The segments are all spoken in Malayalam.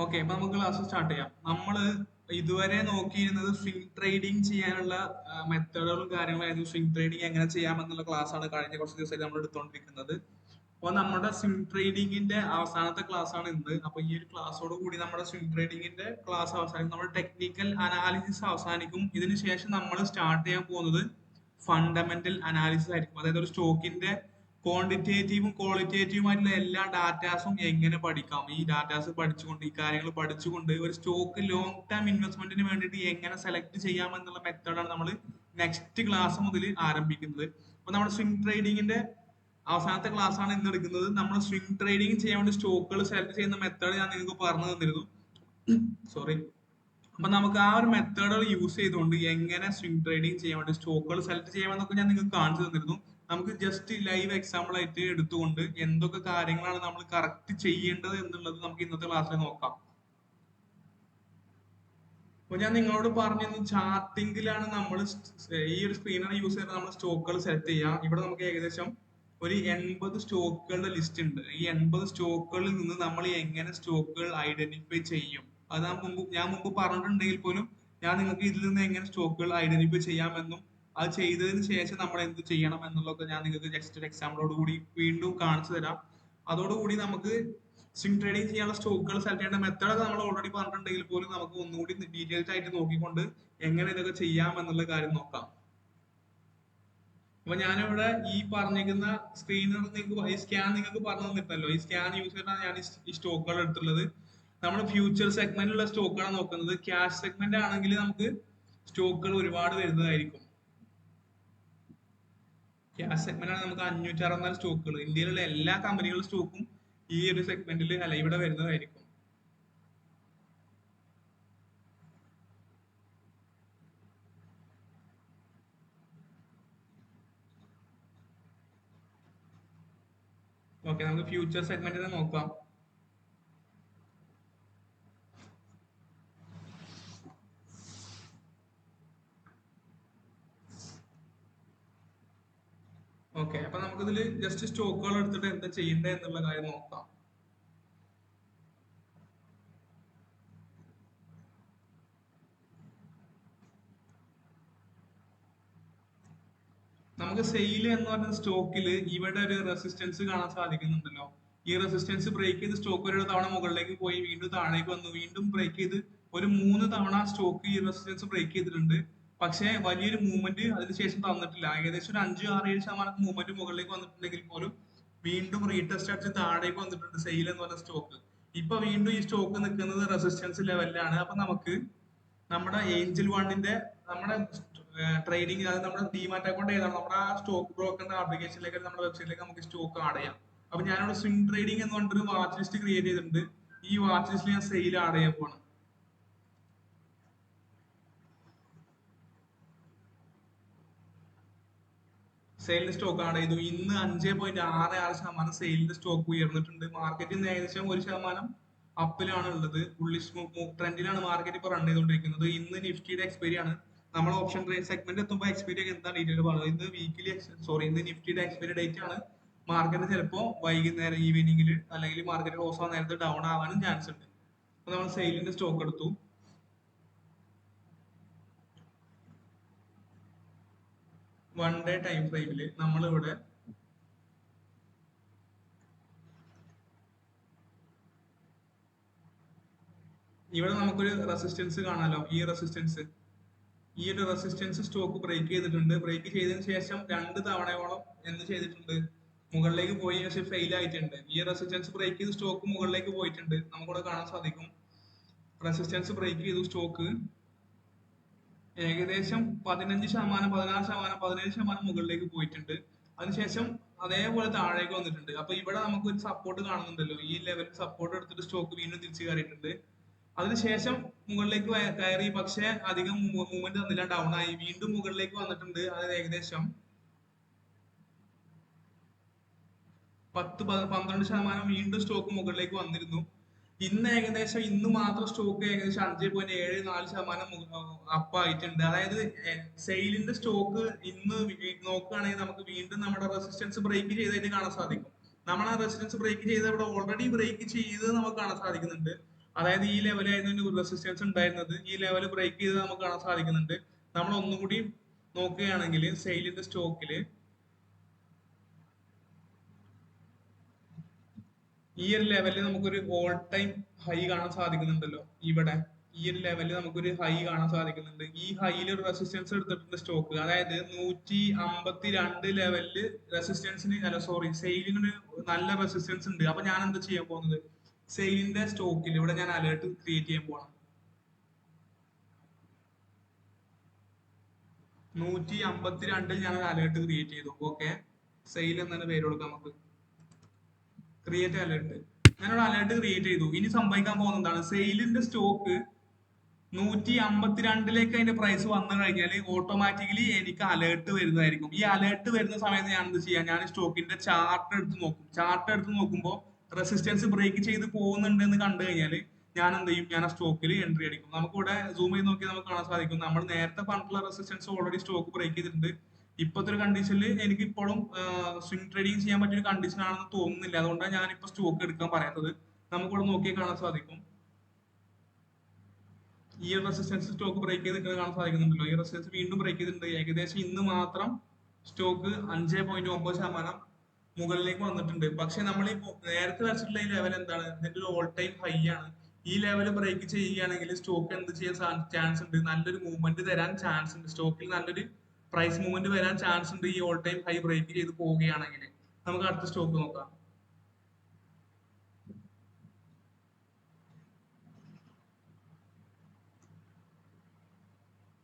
ഓക്കെ, അപ്പൊ നമുക്ക് ക്ലാസ് സ്റ്റാർട്ട് ചെയ്യാം. നമ്മള് ഇതുവരെ നോക്കിയിരുന്നത് സ്വിംഗ് ട്രേഡിംഗ് ചെയ്യാനുള്ള മെത്തേഡുകളും കാര്യങ്ങളായിരുന്നു. സ്വിംഗ് ട്രേഡിംഗ് എങ്ങനെ ചെയ്യാമെന്നുള്ള ക്ലാസ് ആണ് കഴിഞ്ഞ കുറച്ച് ദിവസമായിട്ട് നമ്മൾ എടുത്തുകൊണ്ടിരിക്കുന്നത്. അപ്പൊ നമ്മുടെ സ്വിംഗ് ട്രേഡിംഗിന്റെ അവസാനത്തെ ക്ലാസ് ആണ് ഇന്ന്. അപ്പൊ ഈ ഒരു ക്ലാസ്സോട് കൂടി നമ്മുടെ സ്വിംഗ് ട്രേഡിംഗിന്റെ ക്ലാസ് അവസാനിക്കും. നമ്മുടെ ടെക്നിക്കൽ അനാലിസിസ് അവസാനിക്കും. ഇതിന് ശേഷം നമ്മൾ സ്റ്റാർട്ട് ചെയ്യാൻ പോകുന്നത് ഫണ്ടമെന്റൽ അനാലിസിസ് ആയിരിക്കും. അതായത് ഒരു സ്റ്റോക്കിന്റെ ക്വാണ്ടിറ്റേറ്റീവും ക്വാളിറ്റേറ്റീവും ആയിട്ടുള്ള എല്ലാ ഡാറ്റാസും എങ്ങനെ പഠിക്കാം, ഈ ഡാറ്റാസ് പഠിച്ചുകൊണ്ട് ഈ കാര്യങ്ങൾ പഠിച്ചുകൊണ്ട് ഒരു സ്റ്റോക്ക് ലോങ് ടേം ഇൻവെസ്റ്റ്മെന്റിന് വേണ്ടിയിട്ട് എങ്ങനെ സെലക്ട് ചെയ്യാം എന്നുള്ള മെത്തേഡാണ് നമ്മൾ നെക്സ്റ്റ് ക്ലാസ് മുതൽ ആരംഭിക്കുന്നത്. അപ്പൊ നമ്മുടെ സ്വിംഗ് ട്രേഡിംഗിന്റെ അവസാനത്തെ ക്ലാസ് ആണ് ഇന്ന് എടുക്കുന്നത്. നമ്മൾ സ്വിംഗ് ട്രേഡിംഗ് ചെയ്യാൻ വേണ്ടി സ്റ്റോക്കുകൾ സെലക്ട് ചെയ്യുന്ന മെത്തേഡ് ഞാൻ നിങ്ങൾക്ക് പറഞ്ഞു തന്നിരുന്നു. സോറി. അപ്പൊ നമുക്ക് ആ ഒരു മെത്തേഡുകൾ യൂസ് ചെയ്തുകൊണ്ട് എങ്ങനെ സ്വിംഗ് ട്രേഡിംഗ് ചെയ്യാൻ വേണ്ടി സ്റ്റോക്കുകൾ സെലക്ട് ചെയ്യാമെന്നൊക്കെ ഞാൻ നിങ്ങൾക്ക് കാണിച്ചു തന്നിരുന്നു. നമുക്ക് ജസ്റ്റ് ലൈവ് എക്സാമ്പിൾ ആയിട്ട് എടുത്തുകൊണ്ട് എന്തൊക്കെ കാര്യങ്ങളാണ് നമ്മൾ കറക്റ്റ് ചെയ്യേണ്ടത് എന്നുള്ളത് നമുക്ക് ഇന്നത്തെ ക്ലാസ്സിൽ നോക്കാം. അപ്പൊ ഞാൻ നിങ്ങളോട് പറഞ്ഞിരുന്നു ചാർട്ടിങ്ങിലാണ് നമ്മൾ ഈ ഒരു സ്ക്രീനാണ് യൂസ് ചെയ്ത് നമ്മൾ സ്റ്റോക്കുകൾ സെലക്ട് ചെയ്യാം. ഇവിടെ നമുക്ക് ഏകദേശം ഒരു 80 സ്റ്റോക്കുകളുടെ ലിസ്റ്റ് ഉണ്ട്. ഈ 80 സ്റ്റോക്കുകളിൽ നിന്ന് നമ്മൾ എങ്ങനെ സ്റ്റോക്കുകൾ ഐഡന്റിഫൈ ചെയ്യും, അത് ഞാൻ മുമ്പ് പറഞ്ഞിട്ടുണ്ടെങ്കിൽ പോലും ഞാൻ നിങ്ങൾക്ക് ഇതിൽ നിന്ന് എങ്ങനെ സ്റ്റോക്കുകൾ ഐഡന്റിഫൈ ചെയ്യാമെന്നും അത് ചെയ്തതിന് ശേഷം നമ്മൾ എന്ത് ചെയ്യണം എന്നുള്ളതൊക്കെ ഞാൻ നിങ്ങൾക്ക് ജസ്റ്റ് ഒരു എക്സാമ്പിളോട് കൂടി വീണ്ടും കാണിച്ചു തരാം. അതോടുകൂടി നമുക്ക് സ്വിംഗ് ട്രേഡിംഗ് ചെയ്യാനുള്ള സ്റ്റോക്കുകൾ സെലക്ട് ചെയ്യേണ്ട മെത്തേഡ് നമ്മൾ ഓൾറെഡി പറഞ്ഞിട്ടുണ്ടെങ്കിൽ പോലും നമുക്ക് ഒന്നുകൂടി ഡീറ്റെയിൽസ് ആയിട്ട് നോക്കിക്കൊണ്ട് എങ്ങനെ ഇതൊക്കെ ചെയ്യാം എന്നുള്ള കാര്യം നോക്കാം. അപ്പൊ ഞാനിവിടെ ഈ പറഞ്ഞിരിക്കുന്ന സ്ക്രീനർ നിങ്ങൾക്ക് ഈ സ്കാൻ നിങ്ങൾക്ക് പറഞ്ഞു തന്നിട്ടല്ലോ, ഈ സ്കാൻ യൂസ് ചെയ്തിട്ടാണ് ഞാൻ ഈ സ്റ്റോക്കുകൾ എടുത്തുള്ളത്. നമ്മൾ ഫ്യൂച്ചർ സെഗ്മെന്റിലുള്ള സ്റ്റോക്കാണ് നോക്കുന്നത്. ക്യാഷ് സെഗ്മെന്റ് ആണെങ്കിൽ നമുക്ക് സ്റ്റോക്കുകൾ ഒരുപാട് വരുന്നതായിരിക്കും. ക്യാഷ് സെഗ്മെന്റ് ആണ് നമുക്ക് 564 സ്റ്റോക്കുകൾ, ഇന്ത്യയിലുള്ള എല്ലാ കമ്പനികളുടെ സ്റ്റോക്കും ഈ ഒരു സെഗ്മെന്റിൽ അല്ല ഇവിടെ വരുന്നതായിരിക്കും. ഓക്കെ, നമുക്ക് ഫ്യൂച്ചർ സെഗ്മെന്റിനെ നോക്കാം. ഓക്കെ, അപ്പൊ നമുക്കിതിൽ ജസ്റ്റ് സ്റ്റോക്കുകൾ എടുത്തിട്ട് എന്താ ചെയ്യേണ്ടത് എന്നുള്ള കാര്യം നോക്കാം. നമുക്ക് സെയിൽ എന്ന് പറഞ്ഞ സ്റ്റോക്കിൽ ഇവിടെ ഒരു റെസിസ്റ്റൻസ് കാണാൻ സാധിക്കുന്നുണ്ടല്ലോ. ഈ റെസിസ്റ്റൻസ് ബ്രേക്ക് ചെയ്ത് സ്റ്റോക്ക് ഒരു തവണ മുകളിലേക്ക് പോയി വീണ്ടും താഴേക്ക് വന്നു, വീണ്ടും ബ്രേക്ക് ചെയ്ത് ഒരു 3 തവണ സ്റ്റോക്ക് ഈ റെസിസ്റ്റൻസ് ബ്രേക്ക് ചെയ്തിട്ടുണ്ട്. പക്ഷേ വലിയൊരു മൂവ്മെന്റ് അതിനുശേഷം തന്നിട്ടില്ല. ഏകദേശം ഒരു 5-6-7% മൂവ്മെന്റ് മുകളിലേക്ക് വന്നിട്ടുണ്ടെങ്കിൽ പോലും വീണ്ടും റീടെസ്റ്റ് അടിച്ച് താഴേക്ക് വന്നിട്ടുണ്ട് സെയിൽ എന്ന് പറഞ്ഞ സ്റ്റോക്ക്. ഇപ്പൊ വീണ്ടും ഈ സ്റ്റോക്ക് നിൽക്കുന്നത് റെസിസ്റ്റൻസ് ലെവലിലാണ്. അപ്പൊ നമുക്ക് നമ്മുടെ ഏഞ്ചൽ വണ്ണിന്റെ നമ്മുടെ ട്രേഡിംഗ്, അതായത് നമ്മുടെ ഡിമാറ്റ് അക്കൗണ്ട് ഏതാണ്, നമ്മുടെ ആ സ്റ്റോക്ക് ബ്രോക്കറിന്റെ ആപ്ലിക്കേഷനിലേക്ക് നമ്മുടെ വെബ്സൈറ്റിലേക്ക് നമുക്ക് സ്റ്റോക്ക് ആഡ് ചെയ്യാം. അപ്പൊ ഞാനിവിടെ സ്വിംഗ് ട്രേഡിംഗ് എന്ന് പറഞ്ഞിട്ടൊരു വാച്ച് ലിസ്റ്റ് ക്രിയേറ്റ് ചെയ്തിട്ടുണ്ട്. ഈ വാച്ച് ലിസ്റ്റിൽ ഞാൻ സെയിൽ ആഡ് ചെയ്യാൻ പോകണം. സെയിലിന്റെ സ്റ്റോക്ക് ആഡ് ചെയ്തു. ഇന്ന് 5.66% സെയിലിന്റെ സ്റ്റോക്ക് ഉയർന്നിട്ടുണ്ട്. മാർക്കറ്റിൽ നിന്ന് ഏകദേശം 1% അപ്പിലാണ് ഉള്ളത്. ബുള്ളിഷ് ട്രെൻഡിലാണ് മാർക്കറ്റ് ഇപ്പോൾ റൺ ചെയ്തുകൊണ്ടിരിക്കുന്നത്. ഇന്ന് നിഫ്റ്റിയുടെ എക്സ്പയറി ആണ്. നമ്മൾ ഓപ്ഷൻ ട്രേഡ് സെഗ്മെന്റ് എത്തുമ്പോൾ എക്സ്പയറി ഒക്കെ എന്താ ഡീറ്റെയിൽ പറയുന്നത്. ഇന്ന് വീക്കിലി ഇന്ന് നിഫ്റ്റിയുടെ എക്സ്പയറി ഡേറ്റ് ആണ്. മാർക്കറ്റ് ചിലപ്പോൾ വൈകുന്നേരം ഈവനിങ്ങിൽ അല്ലെങ്കിൽ മാർക്കറ്റ് ക്ലോസ് ആവാൻ നേരത്തെ ഡൗൺ ആവാനും ചാൻസ് ഉണ്ട്. അപ്പൊ നമ്മൾ സെയിലിന്റെ സ്റ്റോക്ക് എടുത്തു. 1 ഡേ ടൈം ഫ്രെയിമിൽ നമ്മളിവിടെ നമുക്കൊരു റെസിസ്റ്റൻസ് കാണാലോ. ഈ ഒരു റെസിസ്റ്റൻസ് സ്റ്റോക്ക് ബ്രേക്ക് ചെയ്തിട്ടുണ്ട്. ബ്രേക്ക് ചെയ്തതിനു ശേഷം 2 തവണയോളം എന്ത് ചെയ്തിട്ടുണ്ട്, മുകളിലേക്ക് പോയി, പക്ഷെ ഫെയിൽ ആയിട്ടുണ്ട്. ഈ റെസിസ്റ്റൻസ് ബ്രേക്ക് ചെയ്ത് സ്റ്റോക്ക് മുകളിലേക്ക് പോയിട്ടുണ്ട്. നമുക്കിവിടെ കാണാൻ സാധിക്കും. റെസിസ്റ്റൻസ് ബ്രേക്ക് ചെയ്തു സ്റ്റോക്ക് ഏകദേശം 15%, 16%, 17% മുകളിലേക്ക് പോയിട്ടുണ്ട്. അതിനുശേഷം അതേപോലെ താഴേക്ക് വന്നിട്ടുണ്ട്. അപ്പൊ ഇവിടെ നമുക്ക് ഒരു സപ്പോർട്ട് കാണുന്നുണ്ടല്ലോ. ഈ ലെവൽ സപ്പോർട്ട് എടുത്തിട്ട് സ്റ്റോക്ക് വീണ്ടും തിരിച്ചു കയറിയിട്ടുണ്ട്. അതിനുശേഷം മുകളിലേക്ക് കയറി, പക്ഷെ അധികം മൂവ്മെന്റ് തന്നില്ല, ഡൗൺ ആയി. വീണ്ടും മുകളിലേക്ക് വന്നിട്ടുണ്ട്. അത് ഏകദേശം 10-12% വീണ്ടും സ്റ്റോക്ക് മുകളിലേക്ക് വന്നിരുന്നു. ഇന്ന് മാത്രം സ്റ്റോക്ക് ഏകദേശം 5.74% അപ്പായിട്ടുണ്ട്. അതായത് സെയിലിന്റെ സ്റ്റോക്ക് ഇന്ന് നോക്കുകയാണെങ്കിൽ നമുക്ക് വീണ്ടും നമ്മുടെ റെസിസ്റ്റൻസ് ബ്രേക്ക് ചെയ്തതായിട്ട് കാണാൻ സാധിക്കും. നമ്മൾ ആ റെസിസ്റ്റൻസ് ബ്രേക്ക് ചെയ്ത് ഇവിടെ ഓൾറെഡി ബ്രേക്ക് ചെയ്ത് നമുക്ക് കാണാൻ സാധിക്കുന്നുണ്ട്. അതായത് ഈ ലെവലായിരുന്നു റെസിസ്റ്റൻസ് ഉണ്ടായിരുന്നത്. ഈ ലെവൽ ബ്രേക്ക് ചെയ്ത് നമുക്ക് കാണാൻ സാധിക്കുന്നുണ്ട്. നമ്മൾ ഒന്നും കൂടി നോക്കുകയാണെങ്കിൽ സെയിലിന്റെ സ്റ്റോക്കില് ഈ ഒരു ലെവലിൽ നമുക്കൊരു ഓൾ ടൈം ഹൈ കാണാൻ സാധിക്കുന്നുണ്ടല്ലോ. ഇവിടെ ഈ ഒരു ലെവലിൽ നമുക്കൊരു ഹൈ കാണാൻ സാധിക്കുന്നുണ്ട്. ഈ ഹൈയിൽ ഒരു റെസിസ്റ്റൻസ് എടുത്തിട്ടുണ്ട് സ്റ്റോക്ക്. അതായത് 152 ലെവലില് റെസിസ്റ്റൻസിന്, അല്ല സോറി, സെയിലിന് നല്ല റെസിസ്റ്റൻസ് ഉണ്ട്. അപ്പൊ ഞാൻ എന്താ ചെയ്യാൻ പോകുന്നത്, സെയിലിന്റെ സ്റ്റോക്കിൽ ഇവിടെ ഞാൻ അലേർട്ട് ക്രിയേറ്റ് ചെയ്യാൻ പോകണം. 152 ഞാൻ ഒരു അലേർട്ട് ക്രിയേറ്റ് ചെയ്തു. ഓക്കെ, സെയിൽ എന്നാണ് പേര് കൊടുക്കാം നമുക്ക്. Create alert. ഞാനൊരു അലേർട്ട് ക്രിയേറ്റ് ചെയ്തു. ഇനി സംഭവിക്കാൻ പോകുന്നത് എന്താണ്, സെയിലിന്റെ സ്റ്റോക്ക് 152 അതിന്റെ പ്രൈസ് വന്നു കഴിഞ്ഞാൽ ഓട്ടോമാറ്റിക്കലി എനിക്ക് അലേർട്ട് വരുന്നതായിരിക്കും. ഈ അലേർട്ട് വരുന്ന സമയത്ത് ഞാൻ എന്ത് ചെയ്യാം, ഞാൻ സ്റ്റോക്കിന്റെ ചാർട്ട് എടുത്ത് നോക്കും. ചാർട്ട് എടുത്ത് നോക്കുമ്പോൾ റെസിസ്റ്റൻസ് ബ്രേക്ക് ചെയ്ത് പോകുന്നുണ്ട് എന്ന് കണ്ടു കഴിഞ്ഞാൽ ഞാൻ എന്ത് ചെയ്യും, ഞാൻ ആ സ്റ്റോക്കിൽ എൻട്രി അടിക്കും. നമുക്കിവിടെ സൂം ചെയ്ത് നോക്കി നമുക്ക് കാണാൻ സാധിക്കും, നമ്മൾ നേരത്തെ പറഞ്ഞിട്ടുള്ള റെസിസ്റ്റൻസ് ഓൾറെഡി സ്റ്റോക്ക് ബ്രേക്ക് ചെയ്തിട്ടുണ്ട്. ഇപ്പോഴത്തെ ഒരു കണ്ടീഷനിൽ എനിക്ക് ഇപ്പോഴും സ്വിംഗ് ട്രേഡിംഗ് ചെയ്യാൻ പറ്റിയ ഒരു കണ്ടീഷൻ ആണെന്ന് തോന്നുന്നില്ല. അതുകൊണ്ടാണ് ഞാൻ ഇപ്പൊ സ്റ്റോക്ക് എടുക്കാൻ പറയാത്തത്. നമുക്കിവിടെ നോക്കിയാൽ കാണാൻ സാധിക്കും, ഈ റെസിസ്റ്റൻസ് സ്റ്റോക്ക് ബ്രേക്ക് ചെയ്ത് നിൽക്കുന്നത് കാണാൻ സാധിക്കുന്നുണ്ടല്ലോ. ഈ റെസിസ്റ്റൻസ് വീണ്ടും ബ്രേക്ക് ചെയ്തിട്ടുണ്ട്. ഏകദേശം ഇന്ന് മാത്രം സ്റ്റോക്ക് 5.9% മുകളിലേക്ക് വന്നിട്ടുണ്ട്. പക്ഷെ നമ്മൾ ഈ നേരത്തെ വരച്ചിട്ടുള്ള ഈ ലെവൽ എന്താണ്, ഇതിന്റെ ഒരു ഓൾ ടൈം ഹൈ ആണ്. ഈ ലെവൽ ബ്രേക്ക് ചെയ്യുകയാണെങ്കിൽ സ്റ്റോക്ക് എന്ത് ചെയ്യാൻ ചാൻസ് ഉണ്ട്, നല്ലൊരു മൂവ്മെന്റ് തരാൻ ചാൻസ് ഉണ്ട്. സ്റ്റോക്കിൽ നല്ലൊരു പ്രൈസ് മൂവ്മെന്റ് വരാൻ ചാൻസ് ഉണ്ട് ഈ ഓൾ ടൈം ഹൈ ബ്രേക്ക് ചെയ്ത് പോവുകയാണെങ്കിൽ. നമുക്ക് അടുത്ത സ്റ്റോക്ക് നോക്കാം.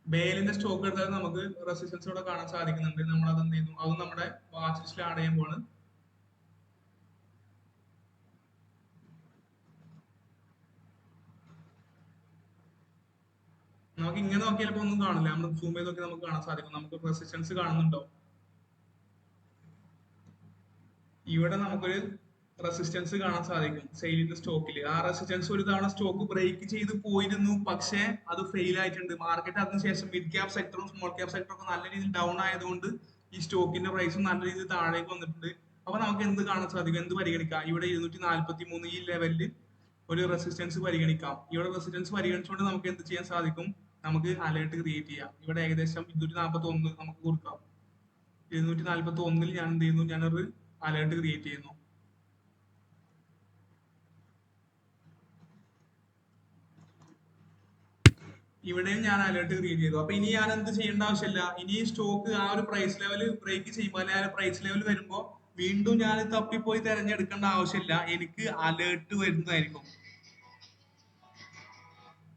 ബേലിന്റെ സ്റ്റോക്ക് എടുത്താൽ നമുക്ക് റെസിസ്റ്റൻസ് ഇവിടെ കാണാൻ സാധിക്കുന്നുണ്ട്. നമ്മൾ അത് എന്ത് ചെയ്യുന്നു, അത് നമ്മുടെ വാച്ച് ലിസ്റ്റിൽ ആഡ് ചെയ്യുമ്പോൾ നമുക്ക് ഇങ്ങനെ നോക്കിയാൽ ഇപ്പൊ ഒന്നും കാണില്ല. നമ്മൾ സൂം ചെയ്ത് നോക്കി നമുക്ക് കാണാൻ സാധിക്കും, നമുക്ക് റെസിസ്റ്റൻസ് കാണുന്നുണ്ടോ. ഇവിടെ നമുക്കൊരു റെസിസ്റ്റൻസ് കാണാൻ സാധിക്കും സെയിലിന്റെ സ്റ്റോക്കിൽ. ആ റെസിസ്റ്റൻസ് ഒരു തവണ സ്റ്റോക്ക് ബ്രേക്ക് ചെയ്ത് പോയിരുന്നു, പക്ഷേ അത് ഫെയിൽ ആയിട്ടുണ്ട്. മാർക്കറ്റ് അതിനുശേഷം മിഡ് ക്യാപ് സെക്ടറും സ്മോൾ ക്യാപ് സെക്ടറും ഒക്കെ നല്ല രീതിയിൽ ഡൗൺ ആയതുകൊണ്ട് ഈ സ്റ്റോക്കിന്റെ പ്രൈസും നല്ല രീതിയിൽ താഴേക്ക് വന്നിട്ടുണ്ട്. അപ്പൊ നമുക്ക് എന്ത് കാണാൻ സാധിക്കും, എന്ത് പരിഗണിക്കാം, ഇവിടെ 243 ഈ ലെവലിൽ ഒരു റെസിസ്റ്റൻസ് പരിഗണിക്കാം. ഇവിടെ റെസിസ്റ്റൻസ് പരിഗണിച്ചുകൊണ്ട് നമുക്ക് എന്ത് ചെയ്യാൻ സാധിക്കും, നമുക്ക് അലേർട്ട് ക്രിയേറ്റ് ചെയ്യാം. ഇവിടെ ഏകദേശം 241 നമുക്ക് കൊടുക്കാം. 241 ഞാൻ എന്ത് ചെയ്യുന്നു, ഞാനൊരു അലേർട്ട് ക്രിയേറ്റ് ചെയ്യുന്നു. ഇവിടെയും ഞാൻ അലേർട്ട് ക്രിയേറ്റ് ചെയ്തു. അപ്പൊ ഇനി ഞാൻ എന്ത് ചെയ്യേണ്ട ആവശ്യമില്ല. ഇനി സ്റ്റോക്ക് ആ ഒരു പ്രൈസ് ലെവൽ ബ്രേക്ക് ചെയ്യുമ്പോൾ, അല്ലെങ്കിൽ ആ ഒരു പ്രൈസ് ലെവൽ വരുമ്പോൾ വീണ്ടും ഞാൻ തപ്പിപ്പോയി തെരഞ്ഞെടുക്കേണ്ട ആവശ്യമില്ല. എനിക്ക് അലേർട്ട് വരുന്നതായിരിക്കും.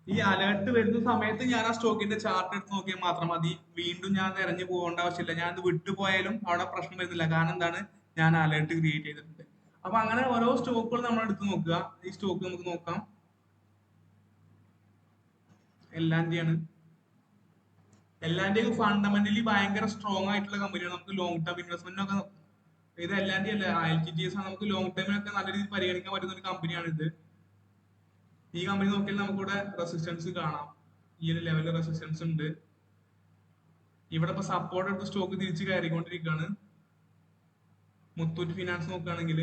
ഈ അലേർട്ട് വരുന്ന സമയത്ത് ഞാൻ ആ സ്റ്റോക്കിന്റെ ചാർട്ട് എടുത്ത് നോക്കിയാൽ മാത്രം മതി. വീണ്ടും ഞാൻ തെരഞ്ഞു പോകേണ്ട ആവശ്യമില്ല. ഞാൻ ഇത് വിട്ടുപോയാലും അവിടെ പ്രശ്നം വരുന്നില്ല. കാരണം എന്താണ്, ഞാൻ അലേർട്ട് ക്രിയേറ്റ് ചെയ്തിട്ടുണ്ട്. അപ്പൊ അങ്ങനെ ഓരോ സ്റ്റോക്കുകൾ നമ്മൾ എടുത്ത് നോക്കുക. ഈ സ്റ്റോക്ക് നമുക്ക് നോക്കാം. എല്ലാന്റെയാണ്. എല്ലാന്റെയും ഫണ്ടമെന്റലി ഭയങ്കര സ്ട്രോങ് ആയിട്ടുള്ള കമ്പനിയാണ്. നമുക്ക് ലോങ് ടേം ഇൻവെസ്റ്റ്മെന്റിനൊക്കെ ഇത് എല്ലാന്റെ അല്ല, ILTTS ആണ്. നമുക്ക് ലോങ് ടൈമിനൊക്കെ നല്ല രീതിയിൽ പരിഗണിക്കാൻ പറ്റുന്ന ഒരു കമ്പനിയാണ് ഇത്. ഈ കമ്പനി നോക്കിയാൽ നമുക്കിവിടെ റെസിസ്റ്റൻസ് കാണാം. ഈ ഒരു ലെവലിൽ റെസിസ്റ്റൻസ് ഉണ്ട്. ഇവിടെ ഇപ്പൊ സപ്പോർട്ട് എടുത്ത് സ്റ്റോക്ക് തിരിച്ച് കയറിക്കൊണ്ടിരിക്കുകയാണ്. മുത്തൂറ്റ് ഫിനാൻസ് നോക്കുകയാണെങ്കിൽ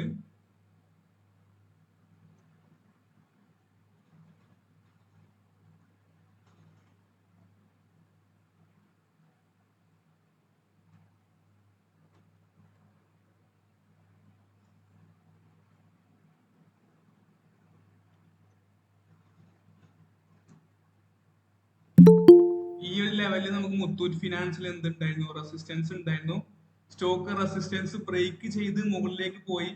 ഈ ഒരു ലെവലിൽ നമുക്ക് മുത്തൂറ്റ് ഫിനാൻസിൽ എന്തുണ്ടായിരുന്നു, റെസിസ്റ്റൻസ് ഉണ്ടായിരുന്നു. സ്റ്റോക്ക് റെസിസ്റ്റൻസ് ബ്രേക്ക് ചെയ്ത് മുകളിലേക്ക് പോയി.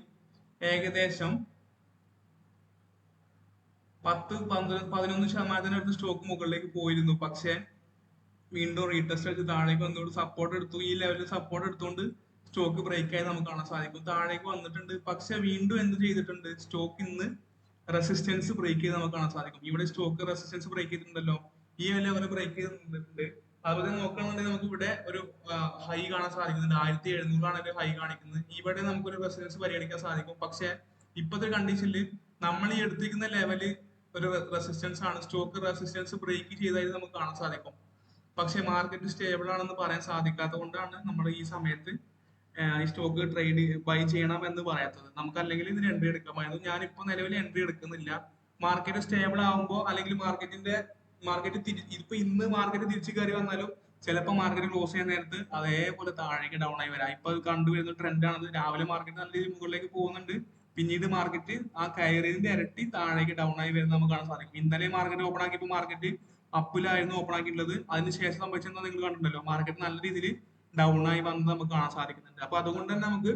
ഏകദേശം 10-11% അടുത്ത് സ്റ്റോക്ക് മുകളിലേക്ക് പോയിരുന്നു. പക്ഷെ വീണ്ടും റീടെസ്റ്റ് അടിച്ച് താഴേക്ക് വന്നുകൊണ്ട് സപ്പോർട്ട് എടുത്തു. ഈ ലെവലിൽ സപ്പോർട്ട് എടുത്തുകൊണ്ട് സ്റ്റോക്ക് ബ്രേക്ക് ആയി നമുക്ക് കാണാൻ സാധിക്കും. താഴേക്ക് വന്നിട്ടുണ്ട്. പക്ഷെ വീണ്ടും എന്ത് ചെയ്തിട്ടുണ്ട്, സ്റ്റോക്ക് ഇന്ന് റെസിസ്റ്റൻസ് ബ്രേക്ക് ചെയ്ത് നമുക്ക് കാണാൻ സാധിക്കും. ഇവിടെ സ്റ്റോക്ക് റെസിസ്റ്റൻസ് ബ്രേക്ക് ചെയ്തിട്ടുണ്ടല്ലോ, ഈ ലെവൽ ബ്രേക്ക് ചെയ്തിട്ടുണ്ട്. അതുപോലെ നോക്കുകയാണെന്നുണ്ടെങ്കിൽ നമുക്ക് ഇവിടെ ഒരു ഹൈ കാണാൻ സാധിക്കുന്നുണ്ട്. 1700 ഒരു ഹൈ കാണിക്കുന്നത്. ഇവിടെ നമുക്കൊരു റെസിസ്റ്റൻസ് പരിഗണിക്കാൻ സാധിക്കും. പക്ഷെ ഇപ്പോഴത്തെ കണ്ടീഷനിൽ നമ്മൾ ഈ എടുത്തിരിക്കുന്ന ലെവല് ഒരു റെസിസ്റ്റൻസ് ആണ്. സ്റ്റോക്ക് റെസിസ്റ്റൻസ് ബ്രേക്ക് ചെയ്തായി നമുക്ക് കാണാൻ സാധിക്കും. പക്ഷെ മാർക്കറ്റ് സ്റ്റേബിൾ ആണെന്ന് പറയാൻ സാധിക്കാത്തത് കൊണ്ടാണ് നമ്മൾ ഈ സമയത്ത് ഈ സ്റ്റോക്ക് ട്രേഡ് ബൈ ചെയ്യണം എന്ന് പറയാത്തത്. നമുക്ക് അല്ലെങ്കിൽ ഇതിന് എൻട്രി എടുക്കാമായിരുന്നു. ഞാനിപ്പോ നിലവിൽ എൻട്രി എടുക്കുന്നില്ല. മാർക്കറ്റ് സ്റ്റേബിൾ ആകുമ്പോൾ അല്ലെങ്കിൽ ഇപ്പൊ ഇന്ന് മാർക്കറ്റ് തിരിച്ചു കയറി വന്നാലും ചിലപ്പോൾ മാർക്കറ്റ് ക്ലോസ് ചെയ്യാൻ നേരത്ത് അതേപോലെ താഴേക്ക് ഡൗൺ ആയി വരാം. ഇപ്പൊ കണ്ടുവരുന്ന ട്രെൻഡാണ്. രാവിലെ മാർക്കറ്റ് നല്ല രീതിയിൽ മുകളിലേക്ക് പോകുന്നുണ്ട്, പിന്നീട് മാർക്കറ്റ് ആ കയറിയതിന്റെ ഇരട്ടി താഴേക്ക് ഡൗൺ ആയി വരുന്നത് നമുക്ക് കാണാൻ സാധിക്കും. ഇന്നലെ മാർക്കറ്റ് ഓപ്പൺ ആക്കിയപ്പോൾ മാർക്കറ്റ് അപ്പിലായിരുന്നു ഓപ്പൺ ആക്കിയിട്ടുള്ളത്. അതിനുശേഷം സംഭവിച്ചെന്ന് നിങ്ങൾ കണ്ടിട്ടുണ്ടല്ലോ, മാർക്കറ്റ് നല്ല രീതിയിൽ ഡൗൺ ആയി വന്നത് നമുക്ക് കാണാൻ സാധിക്കുന്നുണ്ട്. അപ്പൊ അതുകൊണ്ട് തന്നെ നമുക്ക്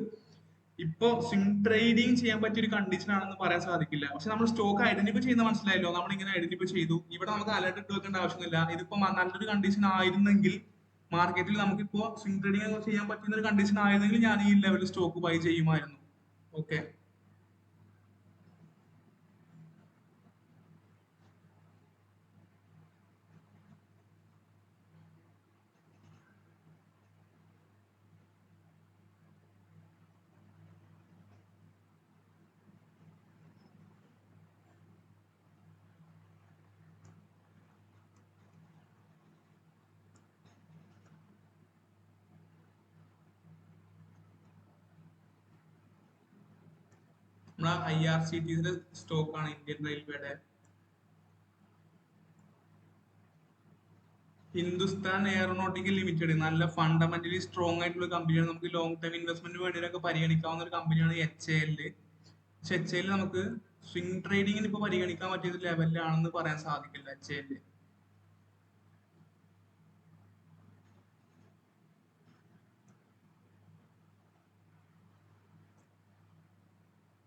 ഇപ്പൊ സ്വിംഗ് ട്രേഡിങ് ചെയ്യാൻ പറ്റിയ ഒരു കണ്ടീഷൻ ആണെന്ന് പറയാൻ സാധിക്കില്ല. പക്ഷെ നമ്മൾ സ്റ്റോക്ക് ഐഡന്റിഫൈ ചെയ്യുന്ന മനസ്സിലായല്ലോ, നമ്മൾ ഇങ്ങനെ ഐഡന്റിഫൈ ചെയ്തു. ഇവിടെ നമുക്ക് അലർട്ട് ഇട്ട് വെക്കേണ്ട ആവശ്യമില്ല. ഇതിപ്പോ നല്ലൊരു കണ്ടീഷൻ ആയിരുന്നെങ്കിൽ മാർക്കറ്റിൽ നമുക്കിപ്പോ സ്വിംഗ് ട്രേഡിംഗ് ചെയ്യാൻ പറ്റുന്ന ഒരു കണ്ടീഷൻ ആയിരുന്നെങ്കിൽ ഞാൻ ഈ ലെവലിൽ സ്റ്റോക്ക് ബൈ ചെയ്യുമായിരുന്നു. ഓക്കെ, നമ്മളെ IRCTC സ്റ്റോക്ക് ആണ് ഇന്ത്യൻ റെയിൽവേയുടെ. ഹിന്ദുസ്ഥാൻ എയറോനോട്ടിക്കൽ ലിമിറ്റഡ് നല്ല ഫണ്ടമെന്റലി സ്ട്രോങ് ആയിട്ടുള്ള കമ്പനിയാണ്. നമുക്ക് ലോങ് ടൈം ഇൻവെസ്റ്റ്മെന്റ് വേണ്ടിയൊക്കെ പരിഗണിക്കാവുന്ന ഒരു കമ്പനിയാണ് HAL. പക്ഷെ HAL നമുക്ക് സ്വിംഗ് ട്രേഡിങ്ങിന് ഇപ്പൊ പരിഗണിക്കാൻ പറ്റിയ ലെവലിലാണെന്ന് പറയാൻ സാധിക്കില്ല. HAL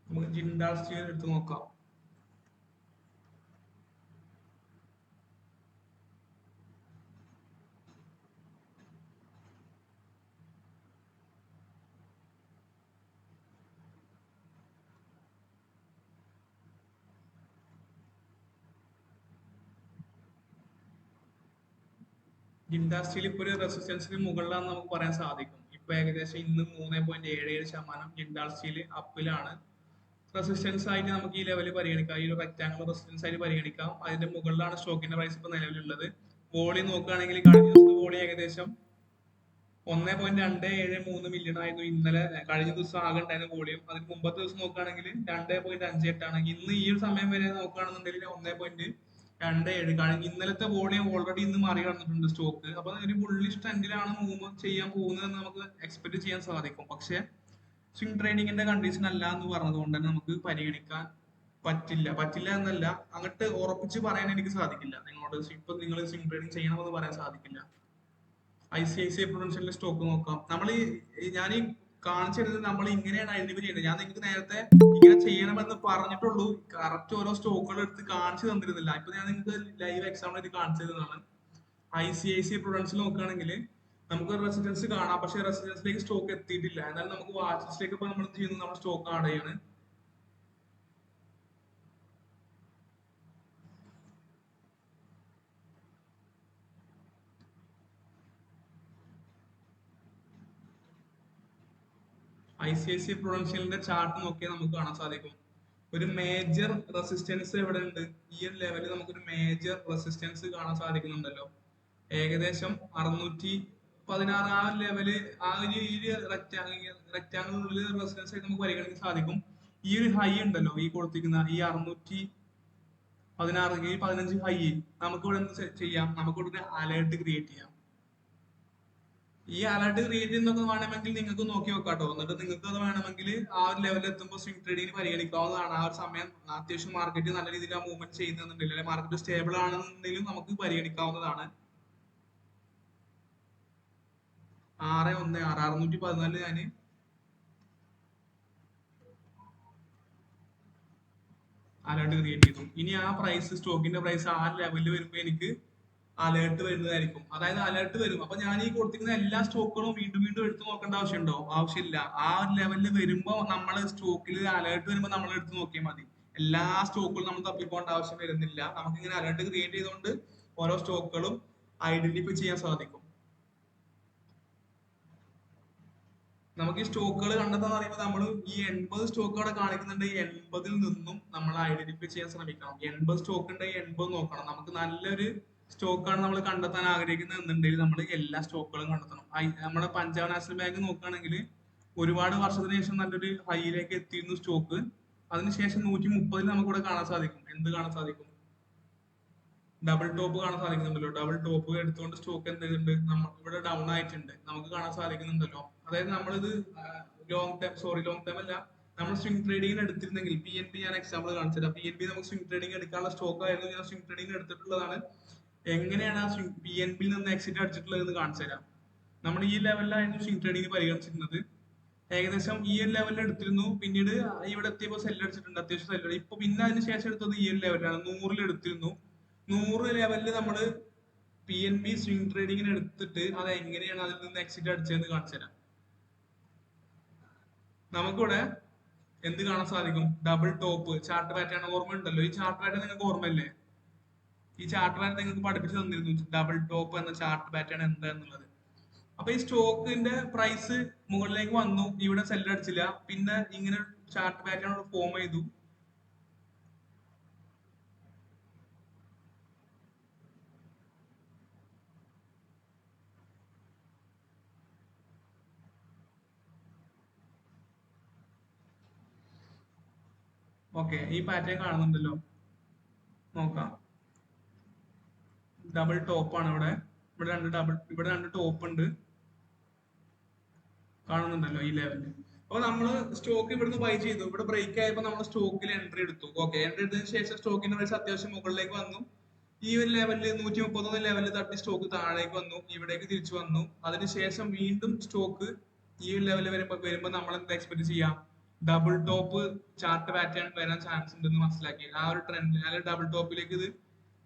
നമുക്ക് ജിൻഡാൽ സ്റ്റീൽ എടുത്ത് നോക്കാം. ജിൻഡാൽ സ്റ്റീൽ ഇപ്പൊ ഒരു റെസിസ്റ്റൻസിന് മുകളിലാണെന്ന് നമുക്ക് പറയാൻ സാധിക്കും. ഇപ്പൊ ഏകദേശം ഇന്ന് 3.77% ജിൻഡാൽ സ്റ്റീൽ അപ്പിലാണ്. റെസിസ്റ്റൻസ് ആയിട്ട് നമുക്ക് ഈ ലെവലിൽ പരിഗണിക്കാം. ഈ ഒരു റെക്ടാംഗുലർ റെസിസ്റ്റൻസ് ആയിട്ട് പരിഗണിക്കാം. അതിന്റെ മുകളിലാണ് സ്റ്റോക്കിന്റെ പ്രൈസ് ഇപ്പൊ നിലവിലുള്ളത്. വോളിയം നോക്കുകയാണെങ്കിൽ കഴിഞ്ഞ ദിവസത്തെ വോളിയം ഏകദേശം 1.273 ആയിരുന്നു ഇന്നലെ. കഴിഞ്ഞ ദിവസം ആകെ ഉണ്ടായിരുന്ന വോളിയം. അതിന് മുമ്പത്തെ ദിവസം നോക്കുകയാണെങ്കിൽ 2.58 ആണ്. ഇന്ന് ഈ ഒരു സമയം വരെ നോക്കുകയാണെന്നുണ്ടെങ്കിൽ 1.27. കഴിഞ്ഞ ഇന്നലത്തെ വോളിയം ഓൾറെഡി ഇന്ന് മറികടന്നിട്ടുണ്ട് സ്റ്റോക്ക്. അപ്പൊ ഒരു ബുള്ളിഷ് ട്രെൻഡിലാണ് മൂവ് ചെയ്യാൻ പോകുന്നതെന്ന് നമുക്ക് എക്സ്പെക്ട് ചെയ്യാൻ സാധിക്കും. പക്ഷെ സ്വിംഗ് ട്രേഡിങ്ങിന്റെ കണ്ടീഷൻ അല്ല എന്ന് പറഞ്ഞത് കൊണ്ട് തന്നെ നമുക്ക് പരിഗണിക്കാൻ പറ്റില്ല എന്നല്ല, അങ്ങോട്ട് ഉറപ്പിച്ച് പറയാൻ എനിക്ക് സാധിക്കില്ല. നിങ്ങളോട് ഇപ്പൊ നിങ്ങൾ സ്വിംഗ് ട്രേഡിംഗ് ചെയ്യണമെന്ന് പറയാൻ സാധിക്കില്ല. ICICI പ്രൊഡൻഷ്യലിന്റെ സ്റ്റോക്ക് നോക്കാം. ഞാൻ ഈ കാണിച്ചിരുന്നത് നമ്മൾ ഇങ്ങനെയാണ് ഐഡന്റിഫൈ ചെയ്യുന്നത്. ഞാൻ നിങ്ങൾക്ക് നേരത്തെ ഇങ്ങനെ ചെയ്യണമെന്ന് പറഞ്ഞിട്ടുള്ളൂ, കറക്റ്റ് ഓരോ സ്റ്റോക്കുകൾ എടുത്ത് കാണിച്ചു തന്നിരുന്നില്ല. ഇപ്പൊ ഞാൻ നിങ്ങൾക്ക് ലൈവ് എക്സാമ്പിൾ ആയിട്ട് കാണിച്ചു തരുന്നതാണ്. ICICI പ്രൊഡൻഷ്യൽ നോക്കുകയാണെങ്കിൽ നമുക്ക് റെസിഡൻസ് കാണാം, പക്ഷെ റെസിഡൻസിലേക്ക് സ്റ്റോക്ക് എത്തിയിട്ടില്ല. എന്നാൽ നമുക്ക് വാച്ച് ലിസ്റ്റിലേക്ക് ഇപ്പൊ നമ്മൾ ചെയ്യുന്നത് നമ്മുടെ സ്റ്റോക്ക് ആഡ് ചെയ്യാണ്. ICICI പ്രൊഡൻഷ്യലിന്റെ ചാർട്ട് നോക്കിയാൽ നമുക്ക് കാണാൻ സാധിക്കും ഒരു മേജർ റെസിസ്റ്റൻസ് എവിടെ ഉണ്ട്. ഈ ഒരു ലെവലിൽ നമുക്കൊരു മേജർ റെസിസ്റ്റൻസ് കാണാൻ സാധിക്കുന്നുണ്ടല്ലോ. ഏകദേശം 616 ആ ലെവല്, ആ ഒരു ഈ റെക്ടാംഗിളിൽ റെസിസ്റ്റൻസ് ആയിട്ട് നമുക്ക് പരിഗണിക്കാൻ സാധിക്കും. ഈ ഒരു ഹൈ ഉണ്ടല്ലോ, ഈ കൊടുത്തിരിക്കുന്ന ഈ 616 ഈ 15 ഹൈ നമുക്ക് ഇവിടെ എന്ത് ചെയ്യാം, നമുക്ക് ഇവിടെ അലേർട്ട് ക്രിയേറ്റ് ചെയ്യാം. ഈ അലർട്ട് ക്രിയേറ്റ് ചെയ്യുന്നൊക്കെ വേണമെങ്കിൽ നിങ്ങൾക്ക് നോക്കി നോക്കാട്ടോ. എന്നിട്ട് നിങ്ങൾക്ക് അത് വേണമെങ്കിൽ ആ ഒരു ലെവലിൽ എത്തുമ്പോൾ സ്വിംഗ് ട്രേഡിങ്ങിന് പരിഗണിക്കാവുന്നതാണ്. ആ ഒരു സമയം അത്യാവശ്യം മാർക്കറ്റ് നല്ല രീതിയിൽ ആ മൂവ്മെന്റ് ചെയ്യുന്നുണ്ടെങ്കിൽ, അല്ലെങ്കിൽ മാർക്കറ്റ് സ്റ്റേബിൾ ആണെന്നുണ്ടെങ്കിലും നമുക്ക് പരിഗണിക്കാവുന്നതാണ്. 616 614 ഞാൻ അലേർട്ട് ക്രിയേറ്റ് ചെയ്തു. ഇനി ആ പ്രൈസ്, സ്റ്റോക്കിന്റെ പ്രൈസ് ആ ലെവലിൽ വരുമ്പോൾ എനിക്ക് അലേർട്ട് വരുന്നതായിരിക്കും. അതായത് അലേർട്ട് വരും. അപ്പൊ ഞാൻ ഈ കൊടുത്തിരിക്കുന്ന എല്ലാ സ്റ്റോക്കുകളും വീണ്ടും വീണ്ടും എടുത്ത് നോക്കേണ്ട ആവശ്യമുണ്ടോ? ആവശ്യമില്ല. ആ ഒരു ലെവലിൽ വരുമ്പോൾ നമ്മൾ സ്റ്റോക്കിൽ അലേർട്ട് വരുമ്പോൾ നമ്മൾ എടുത്ത് നോക്കിയാൽ മതി. എല്ലാ സ്റ്റോക്കുകളും നമ്മൾ തപ്പിപ്പോണ്ട ആവശ്യം വരുന്നില്ല. നമുക്ക് ഇങ്ങനെ അലേർട്ട് ക്രിയേറ്റ് ചെയ്തുകൊണ്ട് ഓരോ സ്റ്റോക്കുകളും ഐഡന്റിഫൈ ചെയ്യാൻ സാധിക്കും. നമുക്ക് ഈ സ്റ്റോക്കുകൾ കണ്ടെത്താൻ പറയുമ്പോൾ നമ്മൾ ഈ 80 സ്റ്റോക്ക് അവിടെ കാണിക്കുന്നുണ്ട്. ഈ 80-ൽ നിന്നും നമ്മൾ ഐഡന്റിഫൈ ചെയ്യാൻ ശ്രമിക്കണം. 80 സ്റ്റോക്ക് ഉണ്ടെങ്കിൽ 80 നോക്കണം. നമുക്ക് നല്ലൊരു സ്റ്റോക്കാണ് നമ്മൾ കണ്ടെത്താൻ ആഗ്രഹിക്കുന്നത് എന്നുണ്ടെങ്കിൽ നമ്മൾ എല്ലാ സ്റ്റോക്കുകളും കണ്ടെത്തണം. നമ്മുടെ പഞ്ചാബ് നാഷണൽ ബാങ്ക് നോക്കുകയാണെങ്കിൽ ഒരുപാട് വർഷത്തിന് ശേഷം നല്ലൊരു ഹൈയിലേക്ക് എത്തിയിരുന്നു സ്റ്റോക്ക്. അതിനുശേഷം 130 നമുക്കിവിടെ കാണാൻ സാധിക്കും. എന്ത് കാണാൻ സാധിക്കും? ഡബിൾ ടോപ്പ് കാണാൻ സാധിക്കുന്നുണ്ടല്ലോ. ഡബിൾ ടോപ്പ് എടുത്തുകൊണ്ട് സ്റ്റോക്ക് എന്ത് ചെയ്തിട്ടുണ്ട്? നമ്മൾ ഇവിടെ ഡൗൺ ആയിട്ടുണ്ട്, നമുക്ക് കാണാൻ സാധിക്കുന്നുണ്ടല്ലോ. അതായത് നമ്മളിത് ലോങ് ടൈം അല്ല, നമ്മൾ സ്വിംഗ് ട്രേഡിംഗിന് എടുത്തിരുന്നെങ്കിൽ PNB ഞാൻ എക്സാമ്പിൾ കാണിച്ചത്. PNB നമുക്ക് സ്വിംഗ് ട്രേഡിംഗ് എടുക്കാനുള്ള സ്റ്റോക്ക് ആയിരുന്നു. ഞാൻ സ്വിംഗ് ട്രേഡിംഗ് എടുത്തിട്ടുള്ളതാണ്. എങ്ങനെയാണ് ആ PNB നിന്ന് എക്സിറ്റ് അടിച്ചിട്ടുള്ളത് എന്ന് കാണിച്ചു തരാം. നമ്മൾ ഈ ലെവലിലായിരുന്നു സ്വിംഗ് ട്രേഡിംഗ് പരിഗണിച്ചിരുന്നത്. ഏകദേശം ഈ ഒരു ലെവലിൽ എടുത്തിരുന്നു. പിന്നീട് ഇവിടെ എത്തിയപ്പോൾ സെല്ല് അടിച്ചിട്ടുണ്ട്, അത്യാവശ്യം സെല്ല്. ഇപ്പൊ പിന്നെ അതിന് ശേഷം എടുത്തത് ഈ ഒരു ലെവലാണ്, 100 എടുത്തിരുന്നു. 100 ലെവലിൽ നമ്മൾ PNB സ്വിംഗ് ട്രേഡിങ്ങിന് എടുത്തിട്ട് അത് എങ്ങനെയാണ് അതിൽ നിന്ന് എക്സിറ്റ് അടിച്ചതെന്ന് കാണിച്ചു തരാം. നമുക്കിവിടെ എന്ത് കാണാൻ സാധിക്കും? ഡബിൾ ടോപ്പ് ചാർട്ട് പാറ്റേൺ ഓർമ്മ ഉണ്ടല്ലോ. ഈ ചാർട്ട് പാറ്റേൺ നിങ്ങൾക്ക് ഓർമ്മയില്ലേ? ഈ ചാർട്ട് പാറ്റേൺ നിങ്ങൾക്ക് പഠിപ്പിച്ചു തന്നിരുന്നു, ഡബിൾ ടോപ്പ് എന്ന ചാർട്ട് പാറ്റേൺ എന്താന്നുള്ളത്. അപ്പൊ ഈ സ്റ്റോക്കിന്റെ പ്രൈസ് മുകളിലേക്ക് വന്നു, ഇവിടെ സെല്ല് അടിച്ചില്ല, പിന്നെ ഇങ്ങനെ ചാർട്ട് പാറ്റേൺ ഫോം ചെയ്തു. ഓക്കെ, ഈ പാറ്റേൺ കാണുന്നുണ്ടല്ലോ, നോക്കാം. ഡബിൾ ടോപ്പ് ആണ് ഇവിടെ. ഇവിടെ രണ്ട് ടോപ്പ് ഉണ്ട്, കാണുന്നുണ്ടല്ലോ ഈ ലെവലിൽ. അപ്പൊ നമ്മള് സ്റ്റോക്ക് ഇവിടുന്ന് ബൈ ചെയ്തു. ഇവിടെ ബ്രേക്ക് ആയപ്പോ നമ്മൾ സ്റ്റോക്കിൽ എൻട്രി എടുത്തു. ഓക്കെ, എൻട്രി എടുത്തതിന് ശേഷം സ്റ്റോക്കിന്റെ പ്രൈസ് അത്യാവശ്യം മുകളിലേക്ക് വന്നു. ഈ ഒരു ലെവലിൽ 131 ലെവലിൽ തട്ടി സ്റ്റോക്ക് താഴേക്ക് വന്നു, ഇവിടേക്ക് തിരിച്ചു വന്നു. അതിനുശേഷം വീണ്ടും സ്റ്റോക്ക് ഈ ഒരു ലെവലിൽ വരുമ്പോ നമ്മൾ എന്താ എക്സ്പെക്ട് ചെയ്യാം? ഡബിൾ ടോപ്പ് ചാർട്ട് പാറ്റേൺ വരാൻ ചാൻസ് ഉണ്ടെന്ന് മനസ്സിലാക്കി. ആ ഒരു ട്രെൻഡ് അല്ലെങ്കിൽ ഡബിൾ ടോപ്പിലേക്ക്